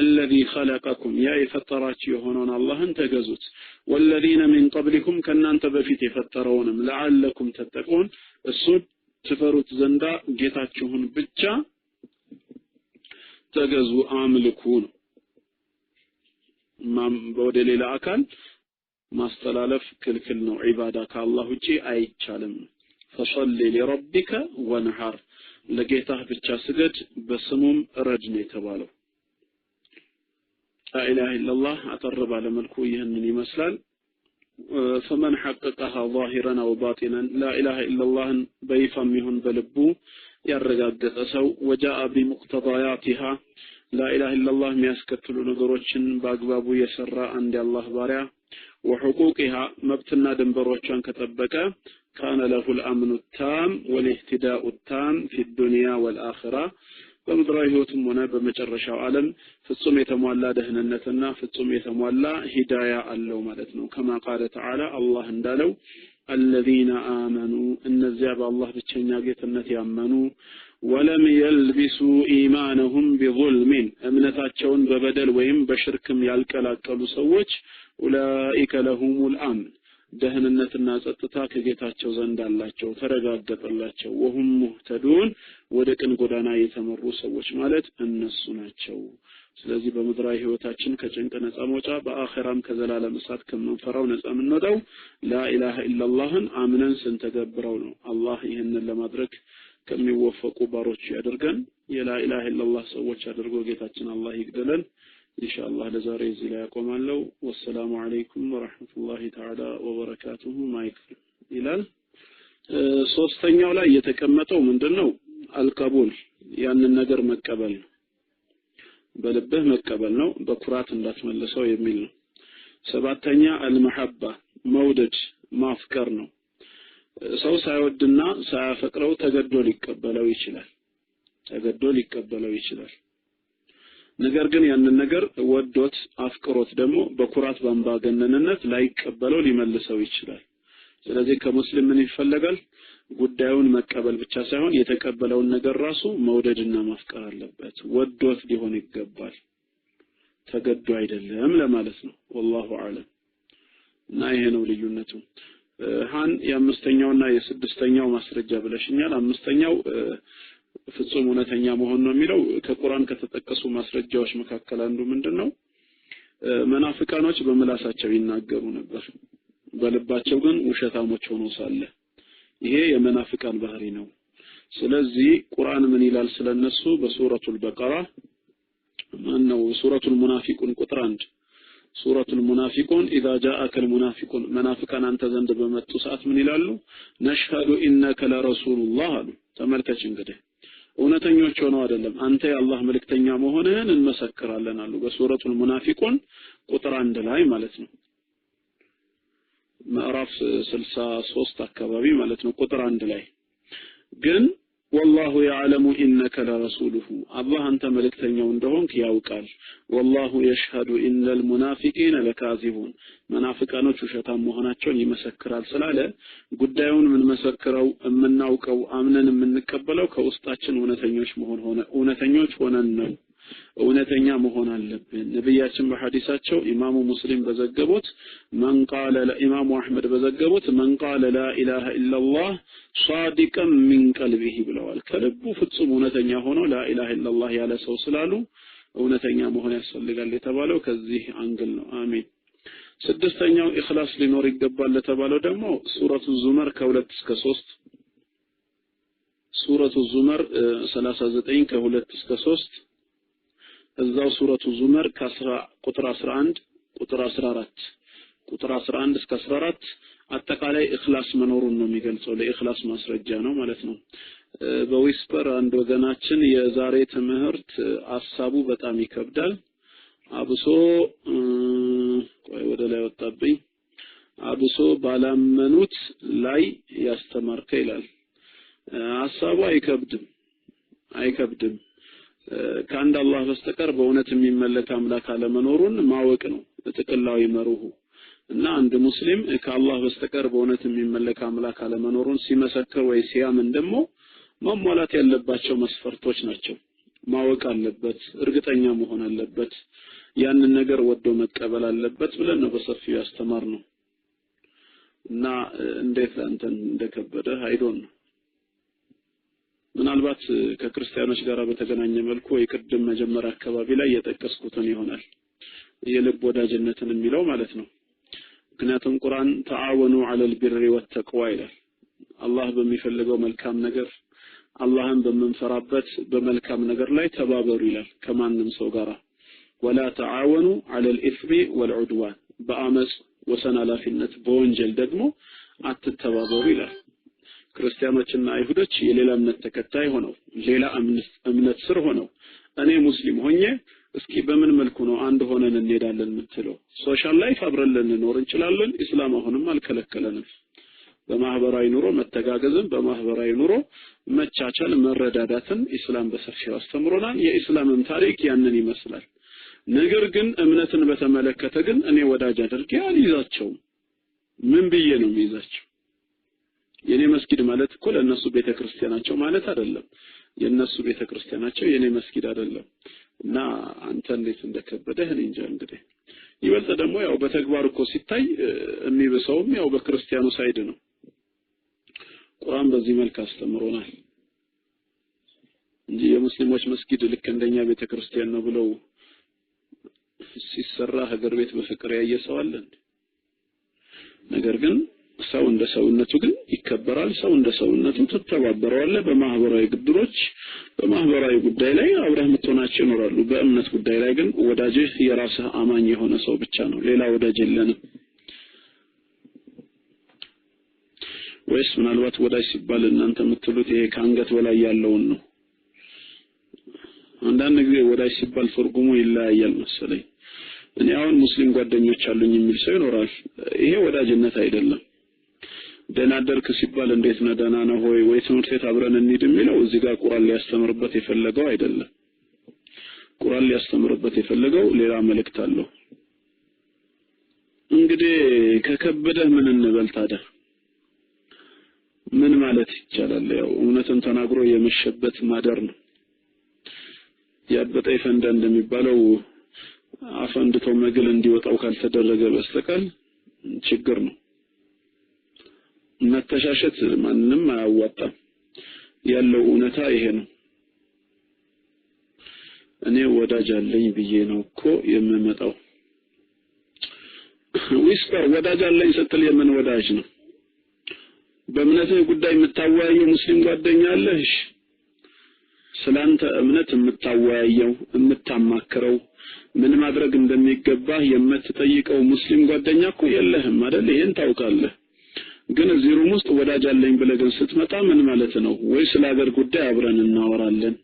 [SPEAKER 1] الذي خلقكم ያ የፈጠራችሁ የሆነውን አላህን ተገዙት والذين من قبلكم ከናንተ በፊት የፈጠረውንም لعلكم تتقون እሱ ትፈሩት ዘንዳ ጌታችሁን ብቻ ተገዙ አምልኩ ነው ወደ ሌላ አካል ማስተላለፍ ክልክል ነው ዒባዳ ከአላህ ውጪ አይቻልም فصلي لربك وانحر ለጌታህ ብቻ ስገድ በስሙም ረድ ነው የተባለው لا اله الا الله አጠር ባለ መልኩ ይህንን ይመስላል فمن حققها ظاهرا او باطنا لا اله الا الله بيفم يهون بلبو ያረጋገጠ ሰው وجاء بمقتضياتها لا اله الا الله የሚያስከትሉ ነገሮችን በአግባቡ የሰራ አንድ አላህ ባሪያ وحقوقها مبتنا ድንበሮቿን ከጠበቀ كان له الامن التام والاهتداء التام في الدنيا والاخره በምድራዊ ህይወትም ሆነ በመጨረሻው ዓለም ፍጹም የተሟላ ደህንነትና ፍጹም የተሟላ ሂዳያ አለው ማለት ነው كما قال تعالى الله እንዳለው الذين آمنوا እነዚያ በአላህ ብቸኛ ጌትነት ያመኑ ولم يلبسوا إيمانهم بظلم እምነታቸውን በበደል ወይም በሽርክም ያልቀላቀሉ ሰዎች أولئك لهم الأمن ደህንነትና ጸጥታ ከጌታቸው ዘንድ አላቸው ተረጋገጠላቸው وهم مهتدون ወደ ቅን ጎዳና የተመሩ ሰዎች ማለት እነሱ ናቸው ስለዚህ በምድራዊ ህይወታችን ከጭንቅ ነፃ መውጫ በአኺራም ከዘላለም እሳት ከመንፈራው ነፃ ምንወጣው ላኢላሃ ኢላላህን አምነን ስንተገብረው ነው አላህ ይህንን ለማድረግ ከሚወፈቁ ባሮች ያደርገን የላኢላሃ ኢላላህ ሰዎች አድርጎ ጌታችን አላህ ይግደለን ኢንሻአላህ ለዛሬ እዚህ ላይ ያቆማለሁ ወሰላሙ አለይኩም ወራህመቱላሂ ተዓላ ወበረካቱሁ ማይክ ይላል ሶስተኛው ላይ የተቀመጠው ምንድነው አልቀቡል ያንን ነገር መቀበል ነው በልብህ መቀበል ነው በኩራት እንዳትመልሰው የሚል ነው ሰባተኛ አልመሐባ መውደድ ማፍቀር ነው ሰው ሳይወድና ሳያፈቅረው ተገዶ ሊቀበለው ይችላል ነገር ግን ያንን ነገር ወዶት አፍቅሮት ደግሞ በኩራት ባምባገነንነት ላይቀበለው ሊመልሰው ይችላል ስለዚህ ከሙስሊም ምን ይፈልጋል ጉዳዩን መቀበል ብቻ ሳይሆን የተቀበለውን ነገር ራሱ መውደድና ማፍቀር አለበት ወዶት ሊሆን ይገባል ተገዶ አይደለም ለማለት ነው والله اعلم እና ይሄ ነው ልዩነቱ ሃን የአምስተኛውና የስድስተኛው ማስረጃ ብለሽኛል አምስተኛው ፍጹም እውነተኛ መሆን ነው የሚለው ከቁርአን ከተጠቀሱ ማስረጃዎች መካከል አንዱ ምንድነው መናፍቃኖች በመላሳቸው ይናገሩ ነበር በልባቸው ግን ውሸታሞች ሆነው ሳለ ይሄ የመናፍቃን ባህሪ ነው ስለዚህ ቁርአን ምን ይላል ስለነሱ በሱረቱል በቀራ ማነው ሱረቱል ሙናፊቁን ቁጥር 1 ሱረቱል ሙናፊቁን اذا جاءك المنافقون منافقان አንተ ዘንድ በመጡ ሰዓት ምን ይላሉ ነሽሃዱ ኢነከ ለረሱሉላህ አሉ ተመልከች እንግዲህ እውነተኞች ሆነው አይደለም አንተ የአላህ መልእክተኛ መሆንህን እንመሰክራለን አሉ በሱረቱል ሙናፊቁን ቁጥር 1 ላይ ማለት ነው ምዕራፍ 63 አካባቢ ማለት ነው ቁጥር 1 ላይ ግን والله يعلم انك لرسوله الله انت መልእክተኛው እንደሆንክ ያውቃል والله يشهد ان المنافقين لكاذبون መናፍቃኖች ውሸታም መሆናቸውን ይመሰክራል ስላለ ጉዳዩን ምን መሰክረው የምናውቀው አምነን የምንቀበለው ከውስጣችን እውነተኞች ሆነን ነው እውነተኛ መሆን አለብን ነብያችን በሐዲሳቸው ኢማሙ ሙስሊም በዘገቡት من قال ለኢማሙ አህመድ በዘገቡት من قال لا اله الا الله صادقا من قلبه ብለዋል ከልቡ ፍጹም እውነተኛ ሆኖ لا اله الا الله ያለ ሰው ስላሉ እውነተኛ መሆን ያስፈልጋል የተባለው ከዚህ አንግል ነው አሜን ስድስተኛው ኢኽላስ ሊኖር ይገባል ለተባለው ደግሞ ሱረቱ ዙመር ከ2 እስከ 3 ሱረቱ ዙመር 39 ከ2 እስከ 3 እዛው ሱረቱ ዙመር ቁጥር 11 ቁጥር 14 ቁጥር 11 እስከ 14 አጠቃላይ ኢኽላስ መኖሩን ነው የሚገልጸው ለኢኽላስ ማስረጃ ነው ማለት ነው በዊስፐር አንድ ወገናችን የዛሬ ትምህርት ሐሳቡ በጣም ይከብዳል አብሶ ወደ ላይ ወጣብኝ አብሶ ባላመኑት ላይ ያስተማርከ ይላል ሐሳቡ አይከብድም ከአንድ አላህ በስተቀር በእውነት የሚመለክ አምላክ አለመኖሩን ማወቅ ነው ጥቅላዊ መርሁ እና አንድ ሙስሊም ከአላህ በስተቀር በእውነት የሚመለክ አምላክ አለመኖሩን ሲመሰክር ወይ ሲያምን ደግሞ ማሟላት ያለባቸው መስፈርቶች ናቸው ማወቅ አለበት እርግጠኛ መሆን አለበት ያንን ነገር ወዶ መቀበል አለበት ብለን ነው በሰፊው ያስተማርነው እና እንዴት አንተን እንደከበደ አይዶን ምናልባት ከክርስቲያኖች ጋር በተገናኘ መልኩ የቅድም መጀመሪያ አካባቢ ላይ የጠቀስኩትን ይሆናል የልብ ወዳጅነትን የሚለው ማለት ነው ምክንያቱም ቁርአን ተዓወኑ ዐለል ቢሪ ወተቅዋ ይላል አላህ በሚፈልገው መልካም ነገር አላህን በመንፈራበት በመልካም ነገር ላይ ተባበሩ ይላል ከማንም ሰው ጋር ወላ ተዓወኑ ዐለል ኢስሚ ወልዑድዋን በአመጽ ወሰናላፊነት በወንጀል ደግሞ አትተባበሩ ይላል ክርስቲያኖችና አይሁዶች የሌላ እምነት ተከታይ ሆነው ሌላ እምነት ስር ሆነው እኔ ሙስሊም ሆኜ እስኪ በምን መልኩ ነው አንድ ሆነን እንሄዳለን የምትለው ሶሻል ላይፍ አብረን ልንኖር እንችላለን እስላም አሁንም አልከለከለንም በማህበራዊ ኑሮ መተጋገዝን በማህበራዊ ኑሮ መቻቻል መረዳዳትን እስላም በሰፊው አስተምሮናል የእስላምም ታሪክ ያንን ይመስላል ነገር ግን እምነትን በተመለከተ ግን እኔ ወዳጅ አድርጌ አልይዛቸውም ምን ብዬ ነው የሚይዛቸው የኔ መስጊድ ማለት እኮ ለነሱ ቤተክርስቲያናቸው ማለት አይደለም የነሱ ቤተክርስቲያናቸው የኔ መስጊድ አይደለም እና አንተ እንዴት እንደከበደህ እኔ እንጃ እንግዲህ ይበልጥ ደግሞ ያው በተግባር እኮ ሲታይ የሚበሰውም ያው በክርስቲያኑ ሳይድ ነው ቁርአን በዚህ መልኩ አስተምሮናል እንጂ የሙስሊሞች መስጊድ ልክ እንደኛ ቤተክርስቲያን ነው ብለው ሲሰራ ሀገር ቤት በፍቅር ያየሰው አለ ነገር ግን ሰው እንደ ሰውነቱ ግን ይከበራል ሰው እንደ ሰውነቱ ተተባበረዋለህ በማህበራዊ ግድሮች በማህበራዊ ጉዳይ ላይ አብረህ ምትሆናቸው ይኖራሉ በእምነት ጉዳይ ላይ ግን ወዳጅህ የራስህ አማኝ የሆነ ሰው ብቻ ነው ሌላ ወዳጅ የለንም ወይስ ምናልባት ወዳጅ ሲባል እናንተ የምትሉት ይሄ ካንገት በላይ ያለውን ነው አንዳንድ ጊዜ ወዳጅ ሲባል ትርጉሙ ይለያያል መሰለኝ እኔ አሁን ሙስሊም ጓደኞች አሉኝ የሚል ሰው ይኖራል ይሄ ወዳጅነት አይደለም ደናደርክ ሲባል እንዴት ነው ደና ነው ሆይ ወይ ትምህርት ቤት አብረን እንሂድ የሚለው እዚህ ጋር ቁርአን ሊያስተምርበት የፈለገው አይደለም ቁርአን ሊያስተምርበት የፈለገው ሌላ መልእክት አለው እንግዲህ ከከበደ ምን እንበል ታዲያ ምን ማለት ይቻላል ያው እውነትን ተናግሮ የመሸበት ማደር ነው ያበጠ ይፈንዳ እንደሚባለው አፈንድቶ መግል እንዲወጣው ካልተደረገ በስተቀር ችግር ነው መተሻሸት ማንንም አያዋጣም ያለው እውነታ ይሄ ነው እኔ ወዳጅ አለኝ ብዬ ነው እኮ የምመጣው ዊስፐር ወዳጅ አለኝ ስትል የምን ወዳጅ ነው በእምነትህ ጉዳይ የምታወያየው ሙስሊም ጓደኛ አለሽ ስላንተ እምነት የምታወያየው የምታማክረው ምን ማድረግ እንደሚገባህ የምትጠይቀው ሙስሊም ጓደኛ እኮ የለህም አይደል ይሄን ታውቃለህ ግን እዚህ ሩም ውስጥ ወዳጅ አለኝ ብለህ ግን ስትመጣ ምን ማለት ነው ወይ ስለ ሀገር ጉዳይ አብረን እናወራለን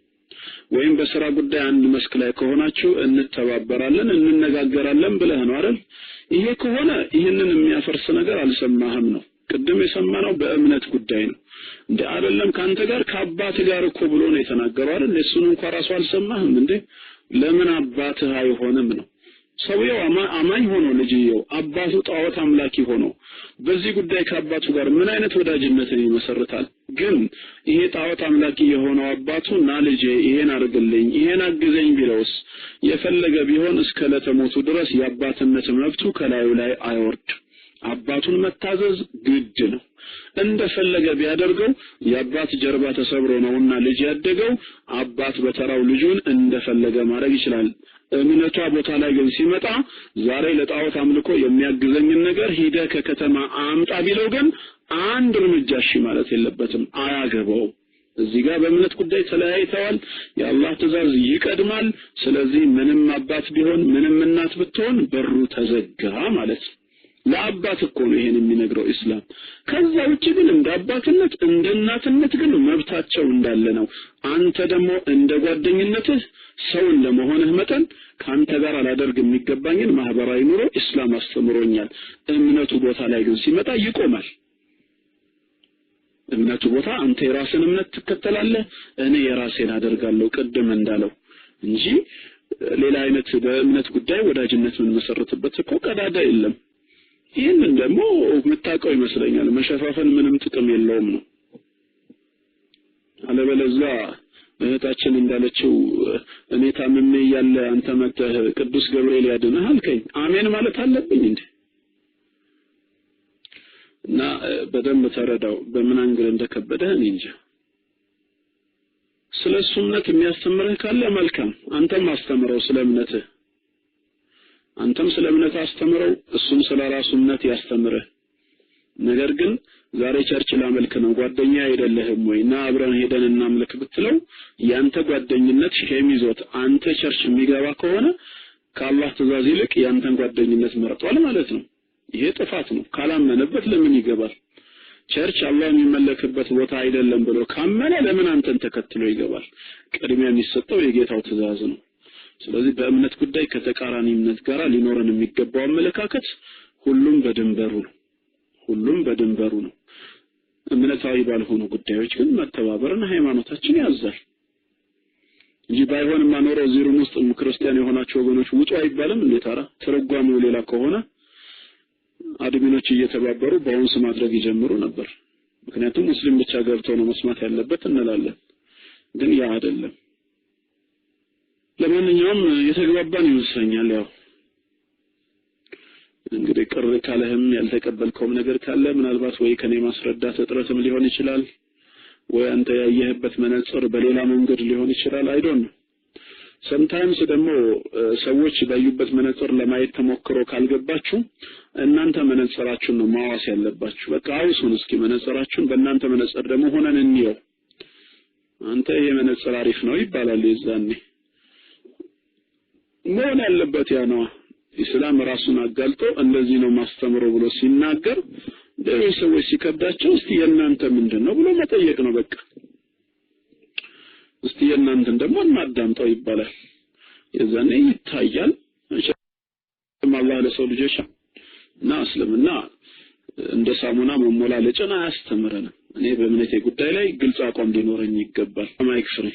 [SPEAKER 1] ወይም በስራ ጉዳይ አንድ መስክ ላይ ከሆናችሁ እንተባበራለን እንነጋገራለን ብለህ ነው አይደል ይሄ ከሆነ ይሄንን የሚያፈርስ ነገር አልሰማህም ነው ቅድም የሰማነው በእምነት ጉዳይ ነው እንዴ አይደለም ካንተ ጋር ከአባት ጋር እኮ ብሎ ነው የተናገረው አይደል እሱን እንኳን ራሱ አልሰማህም እንዴ ለምን አባትህ አይሆንም ነው ሰውየው አማኝ ሆኖ ልጅየው አባቱ ጣዖት አምላኪ ሆኖ በዚህ ጉዳይ ከአባቱ ጋር ምን አይነት ወዳጅነትን ይመሰርታል ግን ይሄ ጣዖት አምላኪ የሆነው አባቱ ና ልጄ ይሄን አድርግልኝ ይሄን አግዘኝ ቢለውስ የፈለገ ቢሆን እስከ ለተሞቱ ድረስ የአባትነት መብቱ ከላዩ ላይ አይወርድ አባቱን መታዘዝ ግድ ነው እንደፈለገ ቢያደርገው የአባት ጀርባ ተሰብሮ ነውና ልጅ ያደገው አባት በተራው ልጁን እንደፈለገ ማድረግ ይችላል እምነቷ ቦታ ላይ ግን ሲመጣ ዛሬ ለጣዖት አምልኮ የሚያግዘኝን ነገር ሂደ ከከተማ አምጣ ቢለው ግን አንድ እርምጃ እሺ ማለት የለበትም አያገባው እዚህ ጋር በእምነት ጉዳይ ተለያይተዋል የአላህ ትእዛዝ ይቀድማል ስለዚህ ምንም አባት ቢሆን ምንም እናት ብትሆን በሩ ተዘጋ ማለት ለአባት እኮ ነው ይሄን የሚነግረው እስላም ከዛ ውጪ ግን እንደ አባትነት እንደ እናትነት ግን መብታቸው እንዳለ ነው አንተ ደግሞ እንደ ጓደኝነትህ ሰው ለመሆንህ መጠን ካንተ ጋር አላደርግ የሚገባኝን ማህበራዊ ኑሮ እስላም አስተምሮኛል እምነቱ ቦታ ላይ ግን ሲመጣ ይቆማል እምነቱ ቦታ አንተ የራስን እምነት ትከተላለህ እኔ የራሴን አደርጋለሁ ቅድም እንዳለው እንጂ ሌላ አይነት በእምነት ጉዳይ ወዳጅነት ምን መሰረተበት እኮ ቀዳዳ የለም ይሄንን ደግሞ መታቀው ይመስለኛል መሸፋፈን ምንም ጥቅም የለውም ነው አለበለዚያ እህታችን እንዳለችው እኔ ታምሜ ያለ አንተ መተህ ቅዱስ ገብርኤል ያድነህ አልከኝ አሜን ማለት አለብኝ እንዴ እና በደንብ ተረዳው በምን አንግል እንደከበደህ እንጂ ስለ እምነት የሚያስተምርህ ካለ መልካም አንተም አስተምረው ስለ እምነትህ አንተም ስለ እምነት አስተምረው እሱም ስለ ራሱ እምነት ያስተምርህ ነገር ግን ዛሬ ቸርች ላመልክ ነው ጓደኛ አይደለህም ወይና አብረን ሄደን እናምልክ ብትለው ያንተ ጓደኝነት ሸም ይዞት አንተ ቸርች የሚገባ ከሆነ ከአላህ ትእዛዝ ይልቅ ያንተን ጓደኝነት መርጧል ማለት ነው ይሄ ጥፋት ነው ካላመነበት ለምን ይገባል ቸርች አላህ የሚመለክበት ቦታ አይደለም ብሎ ካመነ ለምን አንተን ተከትሎ ይገባል ቅድሚያ የሚሰጠው የጌታው ትእዛዝ ነው ስለዚህ በእምነት ጉዳይ ከተቃራኒ እምነት ጋር ሊኖረን የሚገባው አመለካከት ሁሉም በድንበሩ ነው እምነታዊ ባልሆኑ ጉዳዮች ግን መተባበርን ሃይማኖታችን ያዛል እንጂ ባይሆን ማኖረው ዚሩም ውስጥ ክርስቲያን የሆናቸው ወገኖች ውጡ አይባልም እንዴ ታራ ተረጓሚው ሌላ ከሆነ አድሚኖች እየተባበሩ ባውንስ ማድረግ ይጀምሩ ነበር ምክንያቱም ሙስሊም ብቻ ገብቶ ነው መስማት ያለበት እንላለን ግን ያ አይደለም ለማንኛውም የተግባባን ይመስለኛል ያው እንግዲህ ቅር ካለህም ያልተቀበልከው ነገር ካለ ምናልባት ወይ ከኔ ማስረዳት እጥረትም ሊሆን ይችላል ወይ አንተ ያየህበት መነጽር በሌላ መንገድ ሊሆን ይችላል አይ ዶንት ኖ sometimes ደግሞ ሰዎች ባዩበት መነጽር ለማየት ተሞክሮ ካልገባችሁ እናንተ መነጽራችሁን ነው ማዋስ ያለባችሁ በቃ አውሱን እስኪ መነጽራችሁን በእናንተ መነጽር ደግሞ ሆነን እንየው አንተ ይሄ መነጽር አሪፍ ነው ይባላል ይዛኔ ምን ያለበት ያ ነው ኢስላም ራሱን አጋልጦ እንደዚህ ነው ማስተምሮ ብሎ ሲናገር ለሰዎች ሰዎች ሲከብዳቸው እስቲ የናንተ ምንድነው ብሎ መጠየቅ ነው በቃ እስቲ የናንተን ደግሞ እናዳምጠው ይባላል የዛኔ ይታያል አላህ ለሰው ልጆች እና እስልምና እንደ ሳሙና መሞላለጭን አያስተምረንም እኔ በእምነቴ ጉዳይ ላይ ግልጽ አቋም ሊኖረኝ ይገባል ማይክ ፍሪ